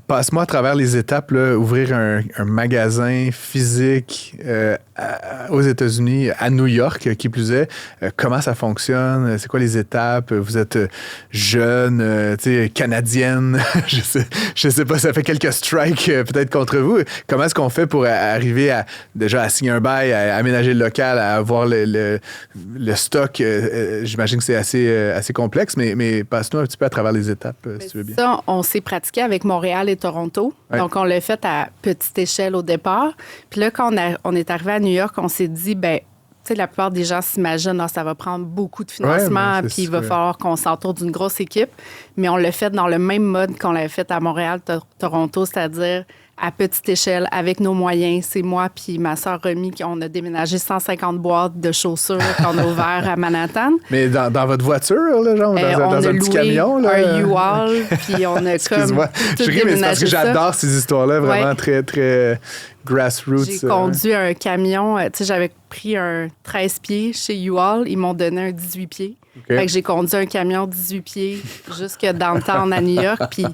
passe-moi à travers les étapes. Là, ouvrir un magasin physique aux États-Unis, à New York, qui plus est. Comment ça fonctionne? C'est quoi les étapes? Vous êtes jeune, canadienne. je sais pas, ça fait quelques strikes peut-être contre vous. Comment est-ce qu'on fait pour arriver déjà à signer un bail, à aménager le local, à avoir le stock? J'imagine que c'est assez complexe, mais passe-nous un petit peu à travers les étapes, si tu veux bien. Ça, on s'est pratiqué avec Montréal et Toronto. Ouais. Donc, on l'a fait à petite échelle au départ. Puis là, quand on est arrivé à New York, on s'est dit, bien, tu sais, la plupart des gens s'imaginent, ça va prendre beaucoup de financement, puis il va falloir qu'on s'entoure d'une grosse équipe. Mais on l'a fait dans le même mode qu'on l'avait fait à Montréal, Toronto, c'est-à-dire à petite échelle, avec nos moyens. C'est moi puis ma sœur Remy on a déménagé 150 boîtes de chaussures qu'on a ouvert à Manhattan. Mais dans votre voiture, là, genre, dans un petit camion? Là, un U-Haul, puis on a comme tout je ris, mais c'est parce que j'adore ces histoires-là, vraiment très, très grassroots. J'ai conduit un camion. Tu sais, j'avais pris un 13 pieds chez U-Haul. Ils m'ont donné un 18 pieds. Okay. Fait que j'ai conduit un camion 18 pieds jusque downtown à New York, puis...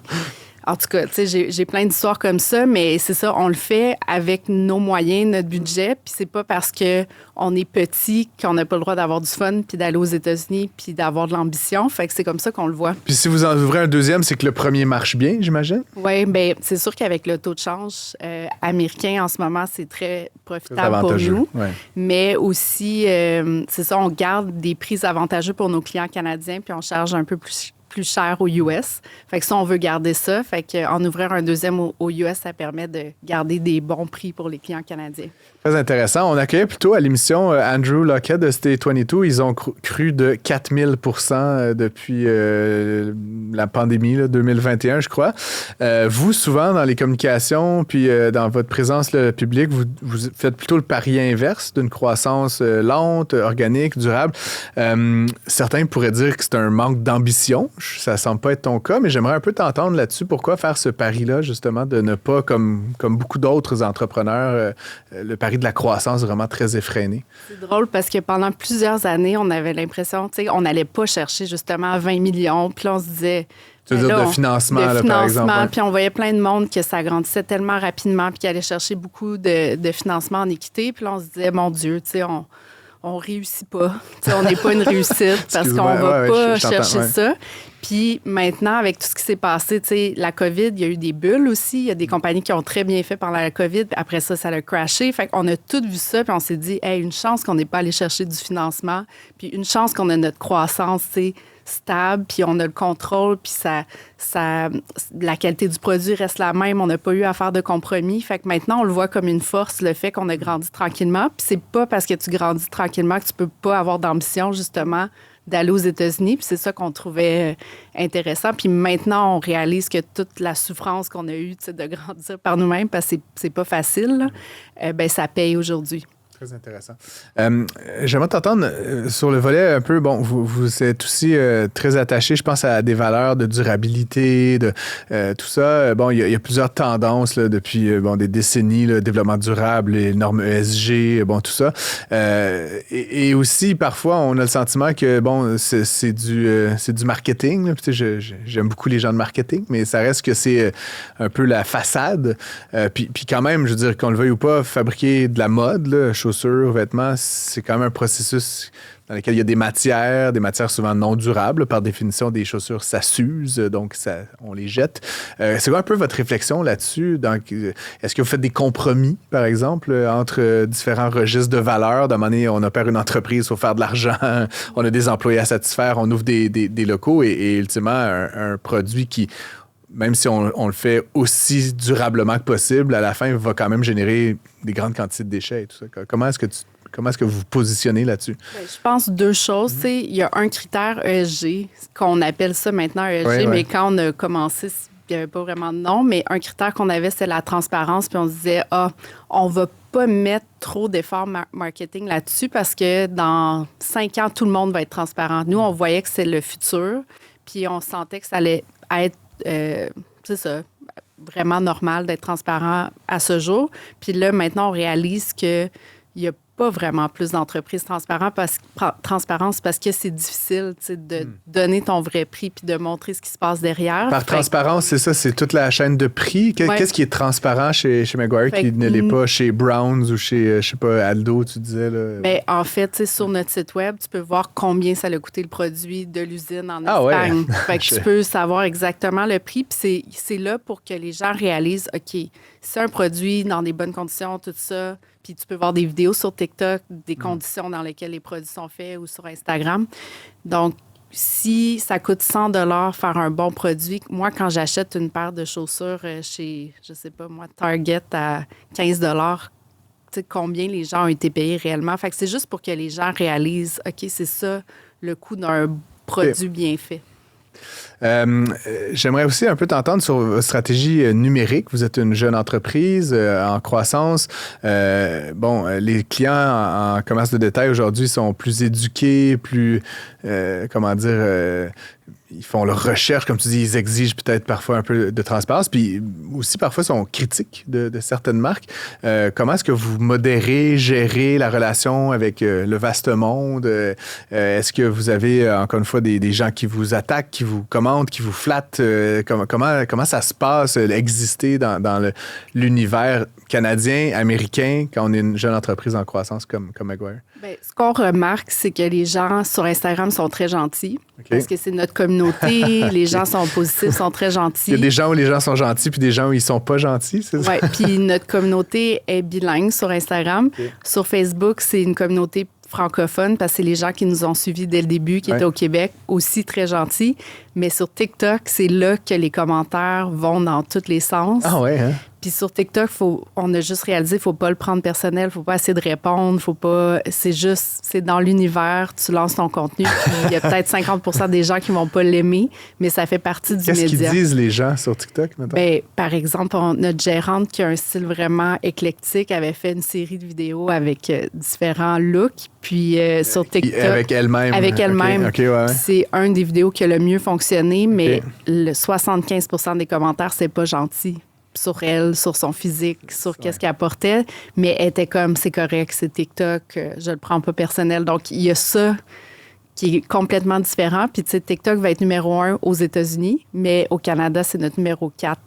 En tout cas, tu sais, j'ai plein d'histoires comme ça, mais c'est ça, on le fait avec nos moyens, notre budget, puis c'est pas parce qu'on est petit qu'on n'a pas le droit d'avoir du fun, puis d'aller aux États-Unis, puis d'avoir de l'ambition. Fait que c'est comme ça qu'on le voit. Puis si vous en ouvrez un deuxième, c'est que le premier marche bien, j'imagine? Oui, bien, c'est sûr qu'avec le taux de change américain en ce moment, c'est très profitable pour nous. Ouais. Mais aussi, c'est ça, on garde des prix avantageux pour nos clients canadiens, puis on charge un peu plus cher aux US. Fait que ça, on veut garder ça. Fait qu'en ouvrir un deuxième aux US, ça permet de garder des bons prix pour les clients canadiens. Très intéressant. On accueillait plutôt à l'émission Andrew Lockhead de Stay 22. Ils ont cru de 4000 % depuis la pandémie, là, 2021, je crois. Vous, souvent, dans les communications, puis dans votre présence publique, vous faites plutôt le pari inverse d'une croissance lente, organique, durable. Certains pourraient dire que c'est un manque d'ambition. Ça ne semble pas être ton cas, mais j'aimerais un peu t'entendre là-dessus. Pourquoi faire ce pari-là, justement, de ne pas, comme beaucoup d'autres entrepreneurs, le pari de la croissance vraiment très effréné? C'est drôle parce que pendant plusieurs années, on avait l'impression, tu sais, on n'allait pas chercher justement 20 millions. Puis là, on se disait... Tu veux dire de financement, là, par exemple. Ouais. Puis on voyait plein de monde que ça grandissait tellement rapidement puis qui allait chercher beaucoup de financement en équité. Puis là, on se disait, mon Dieu, tu sais, on réussit pas. T'sais, on n'est pas une réussite parce qu'on va pas chercher ça. Puis maintenant, avec tout ce qui s'est passé, la COVID, il y a eu des bulles aussi. Il y a des compagnies qui ont très bien fait pendant la COVID. Puis après ça, ça a crashé. Fait qu'on a tout vu ça. Puis on s'est dit, hey, une chance qu'on n'est pas allé chercher du financement. Puis une chance qu'on a notre croissance, stable, puis on a le contrôle, puis la qualité du produit reste la même. On n'a pas eu à faire de compromis. Fait que maintenant, on le voit comme une force, le fait qu'on a grandi tranquillement. Puis c'est pas parce que tu grandis tranquillement que tu peux pas avoir d'ambition, justement, d'aller aux États-Unis. Puis c'est ça qu'on trouvait intéressant. Puis maintenant, on réalise que toute la souffrance qu'on a eue de grandir par nous-mêmes, parce que c'est pas facile, là, ben ça paye aujourd'hui. Très intéressant. J'aimerais t'entendre sur le volet un peu, bon, vous êtes aussi très attaché, je pense, à des valeurs de durabilité, de tout ça. Bon, il y a plusieurs tendances là, depuis des décennies, le développement durable, les normes ESG, bon, tout ça. Et aussi, parfois, on a le sentiment que, bon, c'est du marketing. Là. J'aime beaucoup les gens de marketing, mais ça reste que c'est un peu la façade. Puis quand même, je veux dire, qu'on le veuille ou pas, fabriquer de la mode, là, chaussures, vêtements, c'est quand même un processus dans lequel il y a des matières souvent non durables. Par définition, des chaussures, ça s'use, donc on les jette. C'est quoi un peu votre réflexion là-dessus? Est-ce que vous faites des compromis, par exemple, entre différents registres de valeurs? D'un moment donné, on opère une entreprise, il faut faire de l'argent, on a des employés à satisfaire, on ouvre des locaux et ultimement, un produit qui, même si on le fait aussi durablement que possible, à la fin, va quand même générer des grandes quantités de déchets et tout ça. Comment est-ce que vous vous positionnez là-dessus? Je pense deux choses. Il y a un critère ESG, qu'on appelle ça maintenant ESG, mais quand on a commencé, il n'y avait pas vraiment de nom, mais un critère qu'on avait, c'est la transparence. Puis on se disait, on va pas mettre trop d'efforts marketing là-dessus parce que dans 5 ans, tout le monde va être transparent. Nous, on voyait que c'est le futur, puis on sentait que ça allait être c'est ça, vraiment normal d'être transparent à ce jour. Puis là, maintenant, on réalise qu'il n'y a pas vraiment plus d'entreprises transparentes parce que c'est difficile de donner ton vrai prix puis de montrer ce qui se passe derrière. Par transparence, c'est ça, c'est toute la chaîne de prix. Qu'est-ce qui est transparent chez Maguire qui ne l'est pas chez Browns ou chez, je sais pas, Aldo, tu disais? Là? Bien, en fait, sur notre site web, tu peux voir combien ça a coûté le produit de l'usine en Espagne. Ouais. Fait que tu peux savoir exactement le prix. Puis c'est là pour que les gens réalisent, OK, c'est un produit dans des bonnes conditions, tout ça. Puis tu peux voir des vidéos sur TikTok, des conditions dans lesquelles les produits sont faits ou sur Instagram. Donc, si ça coûte 100 $ faire un bon produit, moi, quand j'achète une paire de chaussures chez, je sais pas moi, Target à 15 $, tu sais, combien les gens ont été payés réellement. Fait que c'est juste pour que les gens réalisent, OK, c'est ça le coût d'un produit bien fait. J'aimerais aussi un peu t'entendre sur votre stratégie numérique. Vous êtes une jeune entreprise en croissance. Les clients en commerce de détail aujourd'hui sont plus éduqués, plus, ils font leur recherche, comme tu dis, ils exigent peut-être parfois un peu de transparence, puis aussi parfois sont critiques de certaines marques. Comment est-ce que vous modérez, gérez la relation avec le vaste monde? Est-ce que vous avez, encore une fois, des gens qui vous attaquent, qui vous commandent, qui vous flattent? Comment ça se passe, exister dans l'univers canadien, américain, quand on est une jeune entreprise en croissance comme Maguire? Bien, ce qu'on remarque, c'est que les gens sur Instagram sont très gentils. Okay. Parce que c'est notre communauté. Les gens sont positifs, sont très gentils. Il y a des gens où les gens sont gentils puis des gens où ils sont pas gentils, c'est ça? Oui, puis notre communauté est bilingue sur Instagram. Okay. Sur Facebook, c'est une communauté francophone parce que c'est les gens qui nous ont suivis dès le début, qui étaient au Québec, aussi très gentils. Mais sur TikTok, c'est là que les commentaires vont dans tous les sens. Ah ouais, hein? Puis sur TikTok, on a juste réalisé, il ne faut pas le prendre personnel, il ne faut pas essayer de répondre, c'est dans l'univers, tu lances ton contenu, puis il y a peut-être 50% des gens qui ne vont pas l'aimer, mais ça fait partie du média. Qu'est-ce qu'ils disent les gens sur TikTok, maintenant? Bien, par exemple, notre gérante qui a un style vraiment éclectique avait fait une série de vidéos avec différents looks, puis sur TikTok... Avec elle-même? Avec elle-même. Okay, ouais. C'est un des vidéos qui a le mieux fonctionné, mais le 75% des commentaires, c'est pas gentil. Sur elle, sur son physique, sur qu'est-ce qu'elle apportait, mais elle était comme, c'est correct, c'est TikTok, je le prends pas personnel. Donc, il y a ça qui est complètement différent. Puis, tu sais, TikTok va être numéro 1 aux États-Unis, mais au Canada, c'est notre numéro 4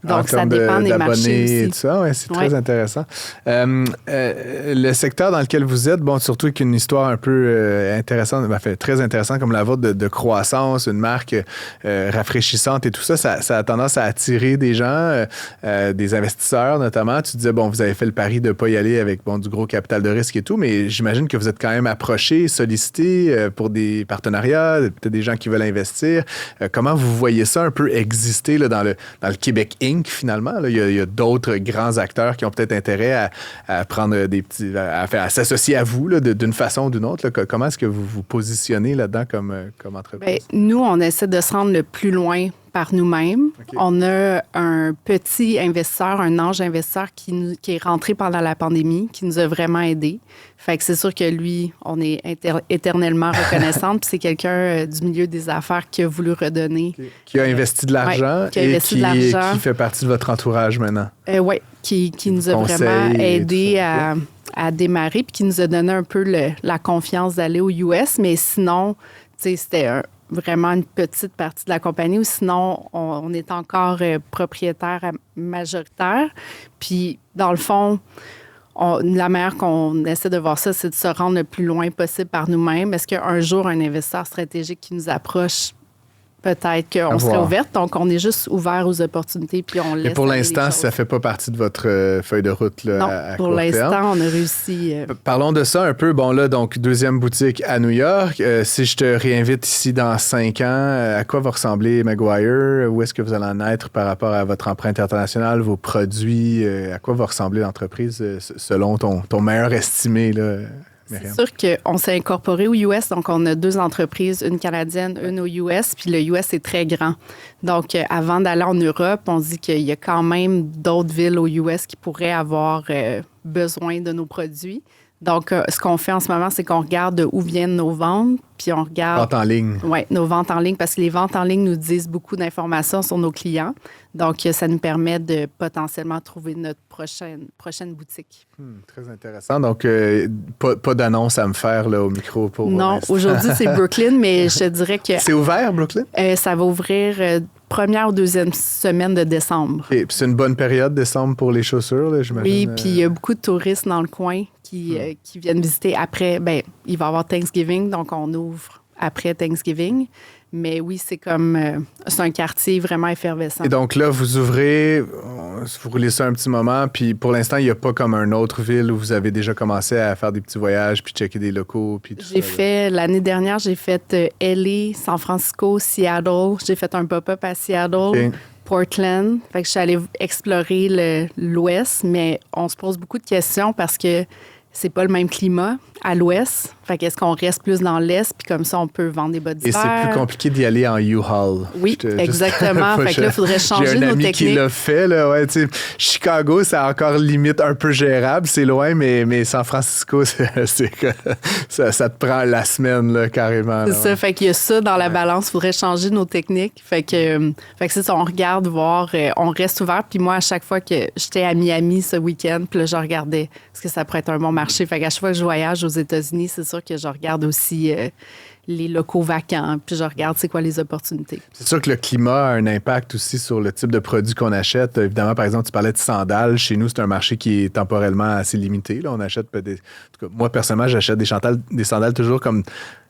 Donc, ça dépend des marchés aussi. Et tout ça, ouais, c'est très intéressant. Le secteur dans lequel vous êtes, bon, surtout avec une histoire un peu intéressante, très intéressante comme la vôtre de croissance, une marque rafraîchissante et tout ça, ça a tendance à attirer des gens, des investisseurs notamment. Tu disais, bon, vous avez fait le pari de ne pas y aller avec du gros capital de risque et tout, mais j'imagine que vous êtes quand même approché, sollicité pour des partenariats, peut-être des gens qui veulent investir. Comment vous voyez ça un peu exister là, dans le Québec Inc. finalement? Là, il y a d'autres grands acteurs qui ont peut-être intérêt à prendre à s'associer à vous là, d'une façon ou d'une autre. Là. Comment est-ce que vous vous positionnez là-dedans comme entreprise? Bien, nous, on essaie de se rendre le plus loin par nous-mêmes. Okay. On a un petit investisseur, un ange investisseur qui est rentré pendant la pandémie, qui nous a vraiment aidés. Fait que c'est sûr que lui, on est éternellement reconnaissante. Puis c'est quelqu'un du milieu des affaires qui a voulu redonner. Okay. Qui a investi de l'argent qui fait partie de votre entourage maintenant. Oui, qui nous a vraiment aidés à démarrer puis qui nous a donné un peu la confiance d'aller aux US. Mais sinon, tu sais, c'était vraiment une petite partie de la compagnie ou sinon, on est encore propriétaire majoritaire. Puis, dans le fond, la manière qu'on essaie de voir ça, c'est de se rendre le plus loin possible par nous-mêmes. Est-ce qu'un jour, un investisseur stratégique qui nous approche, peut-être qu'on serait ouverte. Donc, on est juste ouvert aux opportunités puis on laisse. Mais pour l'instant, ça ne fait pas partie de votre feuille de route là, non, à pour court l'instant, terme. on a réussi. Parlons de ça un peu. Bon, là, donc, deuxième boutique à New York. Si je te réinvite ici dans 5 ans, à quoi va ressembler Maguire? Où est-ce que vous allez en être par rapport à votre empreinte internationale, vos produits? À quoi va ressembler l'entreprise selon ton meilleur estimé, là? C'est sûr qu'on s'est incorporé aux US, donc on a 2 entreprises, une canadienne, une aux US, puis le US est très grand. Donc, avant d'aller en Europe, on dit qu'il y a quand même d'autres villes aux US qui pourraient avoir besoin de nos produits. Donc, ce qu'on fait en ce moment, c'est qu'on regarde où viennent nos ventes, puis on regarde... Ventes en ligne. Oui, nos ventes en ligne, parce que les ventes en ligne nous disent beaucoup d'informations sur nos clients. Donc, ça nous permet de potentiellement trouver notre prochaine boutique. Très intéressant. Donc, pas d'annonce à me faire là, au micro pour... Non, aujourd'hui, c'est Brooklyn, mais je dirais que... C'est ouvert, Brooklyn? Ça va ouvrir première ou deuxième semaine de décembre. Et puis c'est une bonne période, décembre, pour les chaussures, là, j'imagine. Oui, puis il y a beaucoup de touristes dans le coin qui viennent visiter après. Bien, il va y avoir Thanksgiving, donc on ouvre après Thanksgiving. Mais oui, c'est un quartier vraiment effervescent. Et donc là, vous ouvrez, vous roulez ça un petit moment, puis pour l'instant, il n'y a pas comme une autre ville où vous avez déjà commencé à faire des petits voyages, puis checker des locaux, puis tout ça. L'année dernière, j'ai fait LA, San Francisco, Seattle. J'ai fait un pop-up à Seattle. Okay. Portland. Fait que je suis allée explorer l'Ouest, mais on se pose beaucoup de questions parce que c'est pas le même climat à l'Ouest. Fait qu'est-ce qu'on reste plus dans l'Est, puis comme ça, on peut vendre des bottes d'hiver. Et c'est plus compliqué d'y aller en U-Haul. Oui, exactement. Fait que là, il faudrait changer nos techniques. J'ai un ami qui l'a fait, là. Ouais, tu sais, Chicago, c'est encore limite un peu gérable. C'est loin, mais San Francisco, c'est que ça te prend la semaine, là, carrément. C'est ça. Fait qu'il y a ça dans la balance. Il faudrait changer nos techniques. Fait que c'est ça, on regarde, voir, on reste ouvert. Puis moi, à chaque fois que j'étais à Miami ce week-end, puis là, je regardais, est-ce que ça pourrait être un bon marché? Fait qu'à chaque fois que je voyage aux États-Unis, c'est sûr que je regarde aussi les locaux vacants, puis je regarde c'est quoi les opportunités. C'est sûr que le climat a un impact aussi sur le type de produits qu'on achète. Évidemment, par exemple, tu parlais de sandales. Chez nous, c'est un marché qui est temporellement assez limité. Là, on achète en tout cas, moi, personnellement, j'achète des sandales toujours comme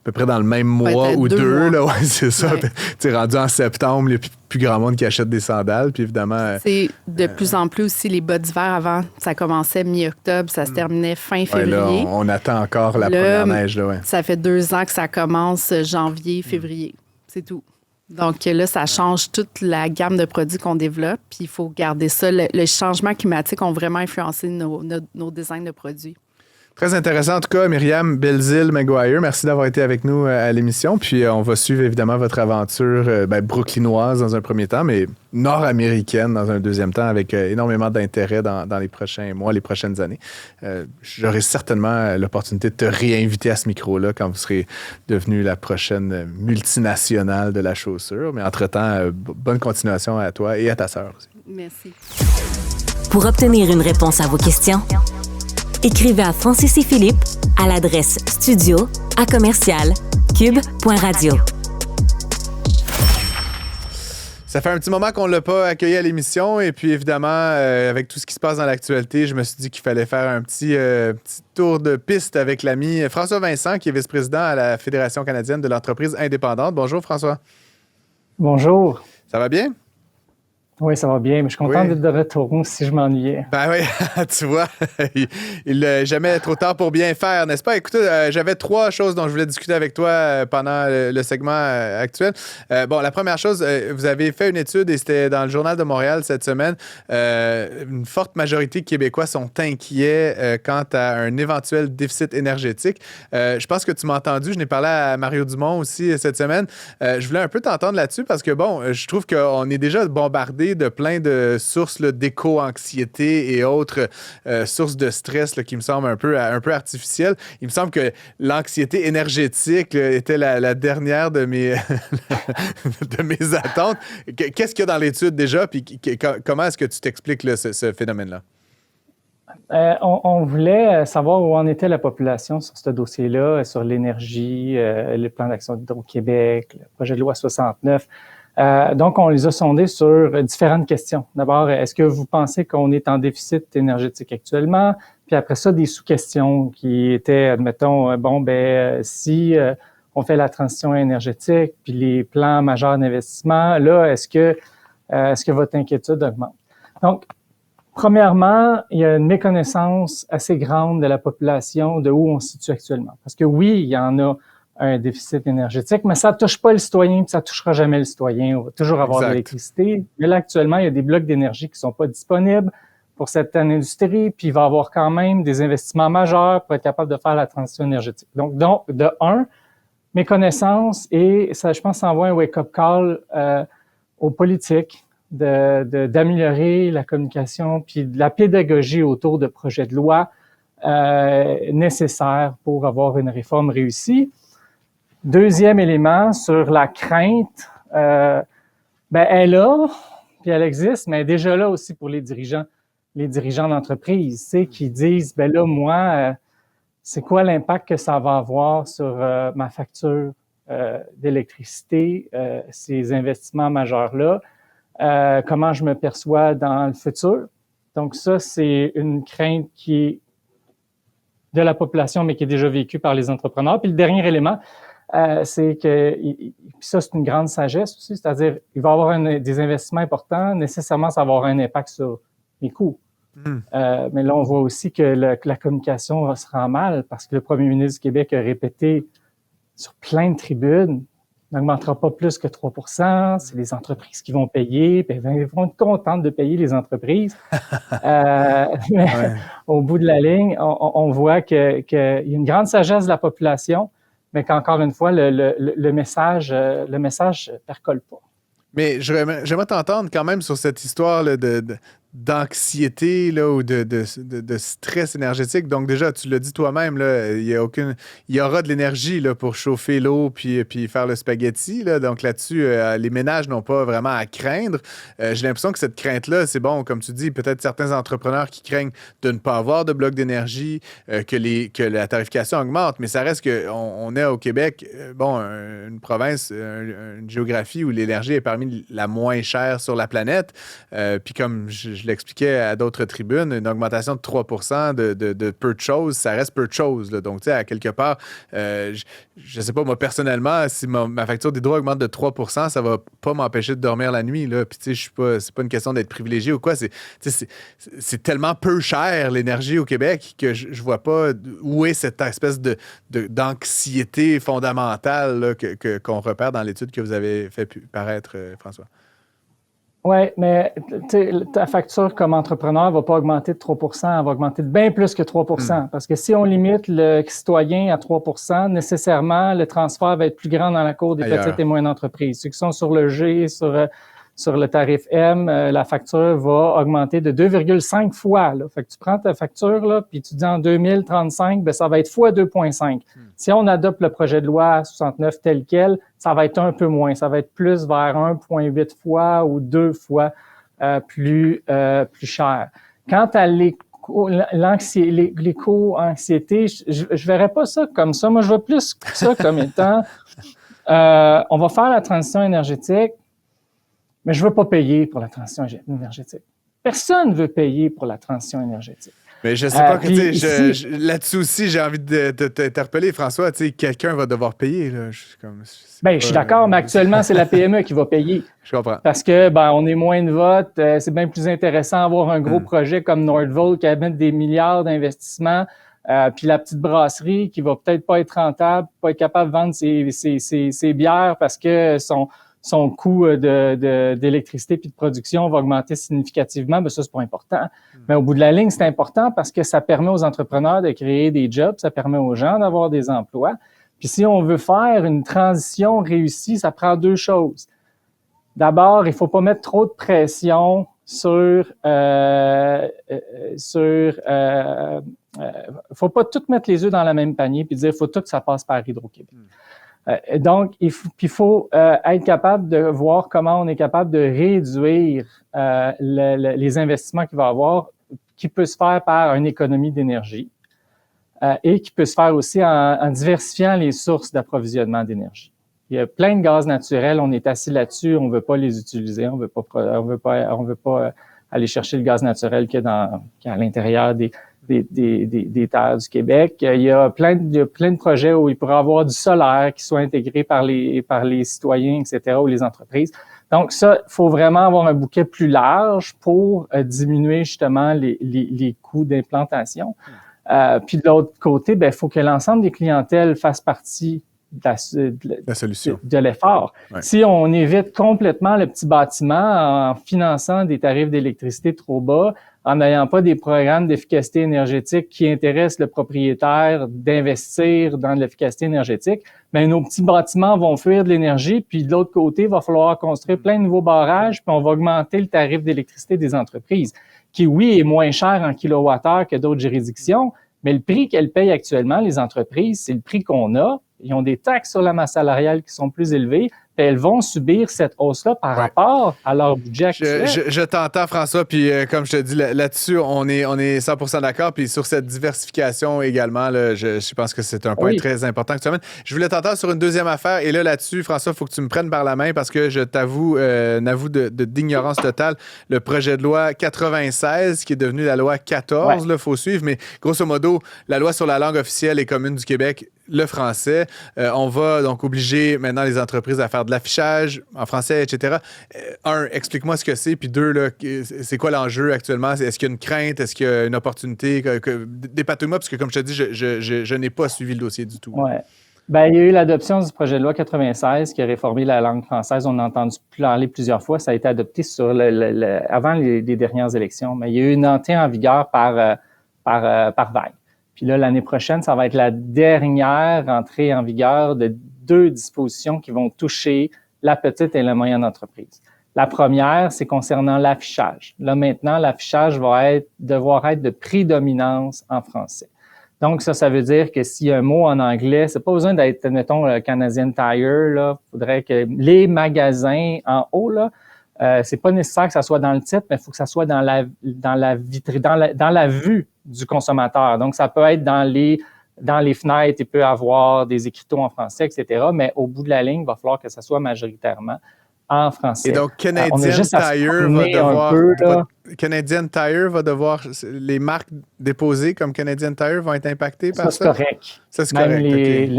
à peu près dans le même mois ou 2. Là, ouais, c'est ça. Ouais. Tu es rendu en septembre, il n'y a plus grand monde qui achète des sandales. Puis évidemment... C'est de plus en plus aussi les bas d'hiver. Avant, ça commençait mi-octobre, ça se terminait fin février. Là, on attend encore la première neige. Là, ouais. Ça fait 2 ans que ça commence janvier, février. C'est tout. Donc là, ça change toute la gamme de produits qu'on développe. Puis il faut garder ça. Le changement climatique ont vraiment influencé nos designs de produits. Très intéressant, en tout cas, Myriam Belzile-Maguire. Merci d'avoir été avec nous à l'émission. Puis, on va suivre évidemment votre aventure brooklynoise dans un premier temps, mais nord-américaine dans un deuxième temps, avec énormément d'intérêt dans les prochains mois, les prochaines années. J'aurai certainement l'opportunité de te réinviter à ce micro-là quand vous serez devenu la prochaine multinationale de la chaussure. Mais entre-temps, bonne continuation à toi et à ta sœur aussi. Merci. Pour obtenir une réponse à vos questions, écrivez à Francis et Philippe à l'adresse studio@commercial-cube.radio. Ça fait un petit moment qu'on ne l'a pas accueilli à l'émission et puis évidemment, avec tout ce qui se passe dans l'actualité, je me suis dit qu'il fallait faire un petit tour de piste avec l'ami François Vincent, qui est vice-président à la Fédération canadienne de l'entreprise indépendante. Bonjour François. Bonjour. Ça va bien? Oui, ça va bien, mais je suis content d'être de retour si je m'ennuyais. Ben oui, tu vois, il n'est jamais trop tard pour bien faire, n'est-ce pas? Écoutez, j'avais 3 choses dont je voulais discuter avec toi pendant le segment actuel. Bon, la première chose, vous avez fait une étude et c'était dans le Journal de Montréal cette semaine. Une forte majorité de Québécois sont inquiets quant à un éventuel déficit énergétique. Je pense que tu m'as entendu, je n'ai parlé à Mario Dumont aussi cette semaine. Je voulais un peu t'entendre là-dessus parce que, bon, je trouve qu'on est déjà bombardé de plein de sources là, d'éco-anxiété et autres sources de stress là, qui me semblent un peu artificielles. Il me semble que l'anxiété énergétique là, était la dernière de mes, de mes attentes. Qu'est-ce qu'il y a dans l'étude déjà? Puis comment est-ce que tu t'expliques là, ce phénomène-là? On voulait savoir où en était la population sur ce dossier-là, sur l'énergie, le plan d'action d'Hydro-Québec, le projet de loi 69. Donc, on les a sondés sur différentes questions. D'abord, est-ce que vous pensez qu'on est en déficit énergétique actuellement? Puis après ça, des sous-questions qui étaient, admettons, si on fait la transition énergétique, puis les plans majeurs d'investissement, là, est-ce que votre inquiétude augmente? Donc, premièrement, il y a une méconnaissance assez grande de la population de où on se situe actuellement. Parce que oui, il y en a un déficit énergétique, mais ça ne touche pas le citoyen, puis ça ne touchera jamais le citoyen. On va toujours avoir de l'électricité. Mais là, actuellement, il y a des blocs d'énergie qui ne sont pas disponibles pour certaines industries, puis il va y avoir quand même des investissements majeurs pour être capable de faire la transition énergétique. Donc de un, méconnaissance, et ça, je pense, ça envoie un wake-up call aux politiques d'améliorer la communication, puis de la pédagogie autour de projets de loi nécessaires pour avoir une réforme réussie. Deuxième élément, sur la crainte, elle est là, puis elle existe, mais elle est déjà là aussi pour les dirigeants d'entreprise, qui disent, là, moi, c'est quoi l'impact que ça va avoir sur ma facture d'électricité, ces investissements majeurs-là, comment je me perçois dans le futur. Donc ça, c'est une crainte qui est de la population, mais qui est déjà vécue par les entrepreneurs. Puis le dernier élément, c'est que, ça c'est une grande sagesse aussi, c'est-à-dire il va y avoir des investissements importants, nécessairement ça va avoir un impact sur les coûts. Mais là on voit aussi que la communication se rend mal parce que le premier ministre du Québec a répété sur plein de tribunes, n'augmentera pas plus que 3%, c'est les entreprises qui vont payer, puis ils vont être contentes de payer les entreprises. Mais au bout de la ligne, on voit qu'il y a une grande sagesse de la population, mais qu'encore une fois, le message percole pas. Mais j'aimerais t'entendre quand même sur cette histoire là, d'anxiété là, ou de stress énergétique. Donc déjà, tu l'as dit toi-même, là, il y aura de l'énergie là, pour chauffer l'eau puis faire le spaghetti. Là. Donc là-dessus, les ménages n'ont pas vraiment à craindre. J'ai l'impression que cette crainte-là, c'est bon, comme tu dis, peut-être certains entrepreneurs qui craignent de ne pas avoir de bloc d'énergie, que la tarification augmente, mais ça reste qu'on est au Québec, une province, une géographie où l'énergie est parmi la moins chère sur la planète. Puis comme je l'expliquais à d'autres tribunes, une augmentation de 3% de peu de choses, ça reste peu de choses. Là. Donc, tu sais, à quelque part, je ne sais pas, moi, personnellement, si ma facture d'hydro augmente de 3%, ça ne va pas m'empêcher de dormir la nuit. Là. Puis, tu sais, c'est pas une question d'être privilégié ou quoi. C'est tellement peu cher, l'énergie au Québec, que je ne vois pas où est cette espèce d'anxiété fondamentale là, qu'on repère dans l'étude que vous avez fait paraître, François. Oui, mais ta facture comme entrepreneur ne va pas augmenter de 3%, elle va augmenter de bien plus que 3%. Parce que si on limite le citoyen à 3%, nécessairement, le transfert va être plus grand dans la cour des petites et moyennes entreprises. Ceux qui sont sur le G, sur le tarif M, la facture va augmenter de 2,5 fois. Là. Fait que tu prends ta facture, là, puis tu dis en 2035, ça va être fois 2,5. Si on adopte le projet de loi 69 tel quel, ça va être un peu moins. Ça va être plus vers 1,8 fois ou 2 fois plus cher. Quant à l'éco-anxiété, je verrais pas ça comme ça. Moi, je vois plus ça comme étant on va faire la transition énergétique. mais je veux pas payer pour la transition énergétique. Personne ne veut payer pour la transition énergétique. Mais je sais pas que, tu sais, là-dessus aussi, j'ai envie de t'interpeller, François. Tu sais, quelqu'un va devoir payer, là. Je suis d'accord, mais actuellement, c'est la PME qui va payer. Je comprends. Parce que, on est moins de votes. C'est bien plus intéressant d'avoir un gros projet comme Nordvolt qui amène des milliards d'investissements. Puis la petite brasserie qui va peut-être pas être rentable, pas être capable de vendre ses bières parce que son coût d'électricité puis de production va augmenter significativement, ben ça, c'est pas important. Mais au bout de la ligne, c'est important parce que ça permet aux entrepreneurs de créer des jobs, ça permet aux gens d'avoir des emplois. Puis si on veut faire une transition réussie, ça prend deux choses. D'abord, il faut pas mettre trop de pression faut pas tout mettre les œufs dans le même panier puis dire faut tout que ça passe par Hydro-Québec. Donc, il faut être capable de voir comment on est capable de réduire les investissements qu'il va y avoir, qui peut se faire par une économie d'énergie et qui peut se faire aussi en diversifiant les sources d'approvisionnement d'énergie. Il y a plein de gaz naturels, on est assis là-dessus, on veut pas les utiliser, on veut pas aller chercher le gaz naturel qui est à l'intérieur des terres du Québec. Il y a plein de projets où il pourrait y avoir du solaire qui soit intégré par les citoyens, etc., ou les entreprises. Donc ça, il faut vraiment avoir un bouquet plus large pour diminuer justement les coûts d'implantation. Puis de l'autre côté, il faut que l'ensemble des clientèles fassent partie la solution, de l'effort. Ouais. Si on évite complètement le petit bâtiment en finançant des tarifs d'électricité trop bas, en n'ayant pas des programmes d'efficacité énergétique qui intéressent le propriétaire d'investir dans l'efficacité énergétique, mais nos petits bâtiments vont fuir de l'énergie, puis de l'autre côté, il va falloir construire plein de nouveaux barrages, puis on va augmenter le tarif d'électricité des entreprises, qui, oui, est moins cher en kilowattheure que d'autres juridictions, mais le prix qu'elles payent actuellement, les entreprises, c'est le prix qu'on a. Ils ont des taxes sur la masse salariale qui sont plus élevées, puis elles vont subir cette hausse-là par rapport à leur budget actuel. Je t'entends, François, puis comme je te dis, là-dessus, on est 100% d'accord, puis sur cette diversification également, là, je pense que c'est un point très important que tu amènes. Je voulais t'entendre sur une deuxième affaire, et là-dessus, François, il faut que tu me prennes par la main, parce que je t'avoue, d'ignorance totale, le projet de loi 96, qui est devenu la loi 14, il faut suivre, mais grosso modo, la loi sur la langue officielle et commune du Québec, le français. On va donc obliger maintenant les entreprises à faire de l'affichage en français, etc. Un, explique-moi ce que c'est. Puis deux, là, c'est quoi l'enjeu actuellement? Est-ce qu'il y a une crainte? Est-ce qu'il y a une opportunité? Dépatouille-moi, parce que comme je te dis, je n'ai pas suivi le dossier du tout. Ouais. Ben, il y a eu l'adoption du projet de loi 96 qui a réformé la langue française. On a entendu parler plusieurs fois. Ça a été adopté avant les dernières élections. Mais il y a eu une entrée en vigueur par vague. Puis là, l'année prochaine, ça va être la dernière entrée en vigueur de 2 dispositions qui vont toucher la petite et la moyenne entreprise. La première, c'est concernant l'affichage. Là, maintenant, l'affichage va devoir être de prédominance en français. Donc, ça veut dire que s'il y a un mot en anglais, c'est pas besoin d'être, mettons, le Canadian Tire, là. Faudrait que les magasins en haut, là, c'est pas nécessaire que ça soit dans le titre, mais il faut que ça soit dans la vitrine, dans la vue du consommateur. Donc, ça peut être dans les fenêtres, il peut avoir des écriteaux en français, etc. Mais au bout de la ligne, il va falloir que ça soit majoritairement en français. Et donc, Canadian Tire va devoir, les marques déposées comme Canadian Tire vont être impactées par ça? Ça, c'est correct. Ça, c'est correct.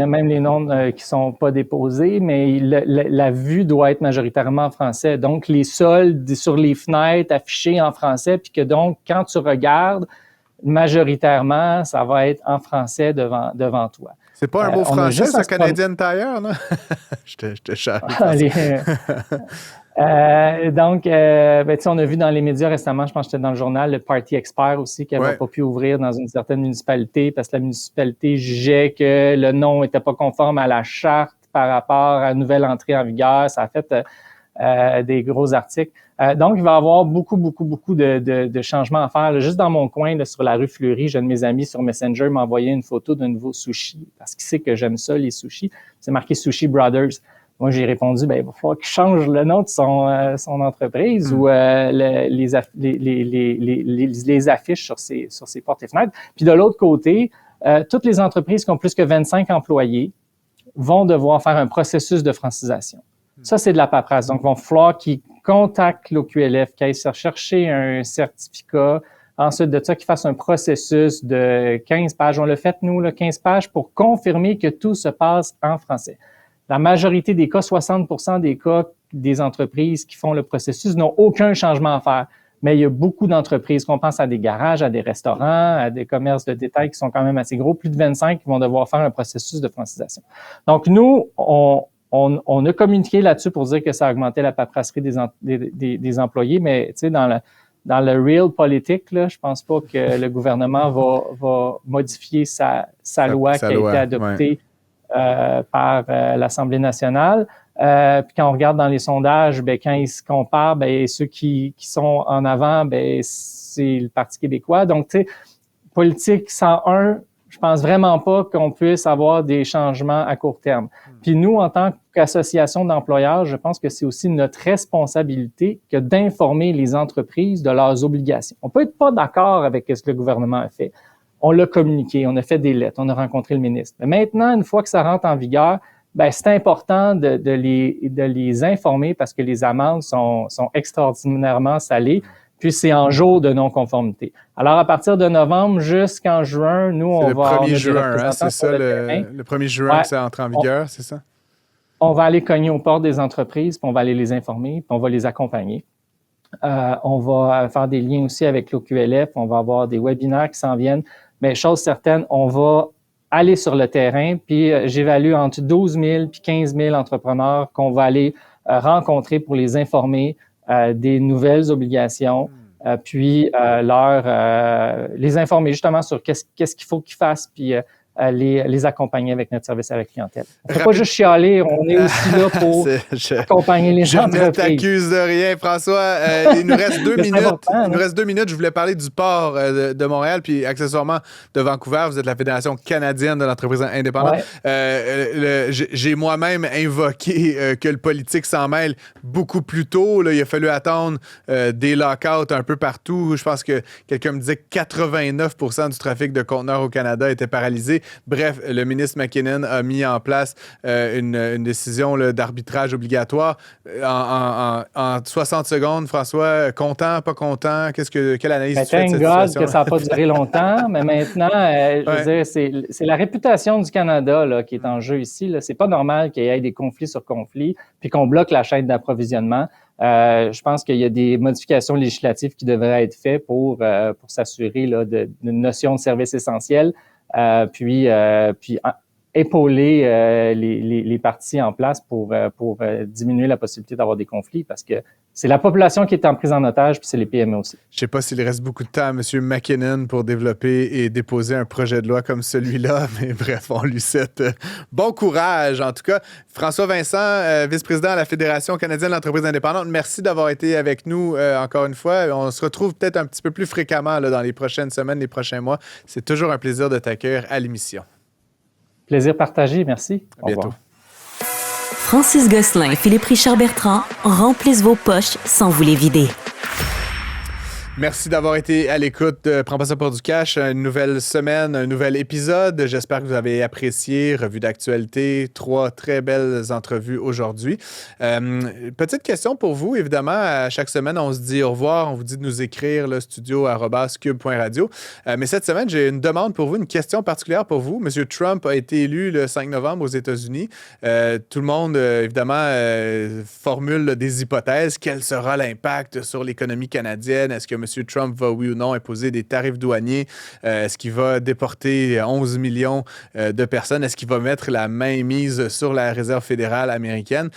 Même les noms qui sont pas déposés, mais la vue doit être majoritairement en français. Donc, les soldes sur les fenêtres affichés en français, puis que donc, quand tu regardes, majoritairement, ça va être en français devant toi. C'est pas un mot français, ça, Canadian Tire, non? Je te charge. Donc, on a vu dans les médias récemment, je pense que c'était dans le journal, le Party Expert aussi, qui n'avait pas pu ouvrir dans une certaine municipalité parce que la municipalité jugeait que le nom n'était pas conforme à la charte par rapport à une nouvelle entrée en vigueur. Ça a fait des gros articles. Donc, il va y avoir beaucoup de changements à faire. Là, juste dans mon coin, là, sur la rue Fleury, j'ai un de mes amis sur Messenger m'a envoyé une photo d'un nouveau sushi parce qu'il sait que j'aime ça, les sushis. C'est marqué Sushi Brothers. Moi, j'ai répondu, il va falloir qu'il change le nom de son entreprise ou les affiches sur ses portes et fenêtres. Puis de l'autre côté, toutes les entreprises qui ont plus que 25 employés vont devoir faire un processus de francisation. Ça, c'est de la paperasse. Donc, il va falloir qu'ils contactent l'OQLF, qu'ils aillent chercher un certificat. Ensuite de ça, qu'ils fassent un processus de 15 pages. On l'a fait, nous, 15 pages pour confirmer que tout se passe en français. La majorité des cas, 60% des cas des entreprises qui font le processus n'ont aucun changement à faire. Mais il y a beaucoup d'entreprises, qu'on pense à des garages, à des restaurants, à des commerces de détail qui sont quand même assez gros, plus de 25 qui vont devoir faire un processus de francisation. Donc, nous, on a communiqué là-dessus pour dire que ça augmentait la paperasserie des employés, mais tu sais, dans le real politique, là, je pense pas que le gouvernement va modifier sa loi qui a été adoptée par l'Assemblée nationale. Puis quand on regarde dans les sondages, ben quand ils se comparent, ben ceux qui sont en avant, ben c'est le Parti québécois. Donc, tu sais, politique 101, je pense vraiment pas qu'on puisse avoir des changements à court terme. Puis nous, en tant qu'association d'employeurs, je pense que c'est aussi notre responsabilité que d'informer les entreprises de leurs obligations. On peut être pas d'accord avec ce que le gouvernement a fait. On l'a communiqué, on a fait des lettres, on a rencontré le ministre. Mais maintenant, une fois que ça rentre en vigueur, ben c'est important de les informer parce que les amendes sont extraordinairement salées. Puis c'est en jour de non-conformité. Alors, à partir de novembre jusqu'en juin, nous, on va... Le 1er juin, hein, c'est ça, le 1er juin que ça entre en vigueur, c'est ça? On va aller cogner aux portes des entreprises, puis on va aller les informer, puis on va les accompagner. On va faire des liens aussi avec l'OQLF, on va avoir des webinaires qui s'en viennent. Mais chose certaine, on va aller sur le terrain, puis j'évalue entre 12 000 puis 15 000 entrepreneurs qu'on va aller rencontrer pour les informer des nouvelles obligations, puis les informer justement sur qu'est-ce qu'il faut qu'ils fassent, puis les accompagner avec notre service à la clientèle. On ne peut pas juste chialer, on est aussi là pour accompagner les entreprises. Je ne t'accuse de rien, François. Il nous reste 2 minutes. Il nous reste 2 minutes. Je voulais parler du port de Montréal, puis accessoirement de Vancouver. Vous êtes la Fédération canadienne de l'entreprise indépendante. Ouais. J'ai moi-même invoqué que le politique s'en mêle beaucoup plus tôt. Là, il a fallu attendre des lockouts un peu partout. Je pense que quelqu'un me disait que 89% du trafic de conteneurs au Canada était paralysé. Bref, le ministre McKinnon a mis en place une décision là, d'arbitrage obligatoire. En 60 secondes, François, content, pas content? Quelle analyse tu fais de cette situation? Que ça n'a pas duré longtemps, mais maintenant, je veux dire, c'est la réputation du Canada là, qui est en jeu ici. Là. C'est pas normal qu'il y ait des conflits sur conflits puis qu'on bloque la chaîne d'approvisionnement. Je pense qu'il y a des modifications législatives qui devraient être faites pour s'assurer là, d'une notion de service essentiel. Puis épauler les parties en place pour diminuer la possibilité d'avoir des conflits parce que c'est la population qui est en prise en otage puis c'est les PME aussi. Je ne sais pas s'il reste beaucoup de temps à M. McKinnon pour développer et déposer un projet de loi comme celui-là, mais bref, on lui souhaite bon courage. En tout cas, François Vincent, vice-président à la Fédération canadienne de l'entreprise indépendante, merci d'avoir été avec nous encore une fois. On se retrouve peut-être un petit peu plus fréquemment là, dans les prochaines semaines, les prochains mois. C'est toujours un plaisir de t'accueillir à l'émission. Plaisir partagé, merci. À bientôt. Francis Gosselin et Philippe Richard-Bertrand remplissent vos poches sans vous les vider. Merci d'avoir été à l'écoute de Prends pas ça pour du cash. Une nouvelle semaine, un nouvel épisode. J'espère que vous avez apprécié. Revue d'actualité, 3 très belles entrevues aujourd'hui. Petite question pour vous. Évidemment, à chaque semaine, on se dit au revoir. On vous dit de nous écrire le studio@cube.radio. Mais cette semaine, j'ai une demande pour vous, une question particulière pour vous. M. Trump a été élu le 5 novembre aux États-Unis. Tout le monde, évidemment, formule des hypothèses. Quel sera l'impact sur l'économie canadienne? Est-ce que M. Trump va, oui ou non, imposer des tarifs douaniers? Est-ce qu'il va déporter 11 millions de personnes? Est-ce qu'il va mettre la main mise sur la Réserve fédérale américaine?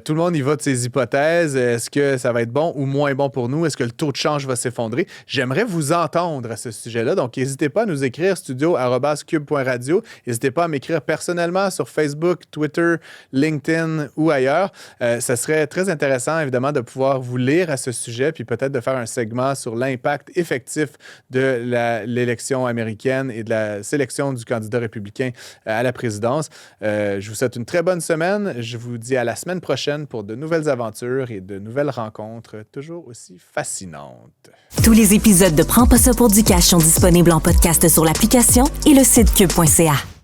Tout le monde y va de ses hypothèses. Est-ce que ça va être bon ou moins bon pour nous? Est-ce que le taux de change va s'effondrer? J'aimerais vous entendre à ce sujet-là. Donc, n'hésitez pas à nous écrire studio@cube.radio. N'hésitez pas à m'écrire personnellement sur Facebook, Twitter, LinkedIn ou ailleurs. Ça serait très intéressant, évidemment, de pouvoir vous lire à ce sujet puis peut-être de faire un segment sur l'impact effectif de l'élection américaine et de la sélection du candidat républicain à la présidence. Je vous souhaite une très bonne semaine. Je vous dis à la semaine prochaine pour de nouvelles aventures et de nouvelles rencontres toujours aussi fascinantes. Tous les épisodes de Prends pas ça pour du cash sont disponibles en podcast sur l'application et le site cube.ca.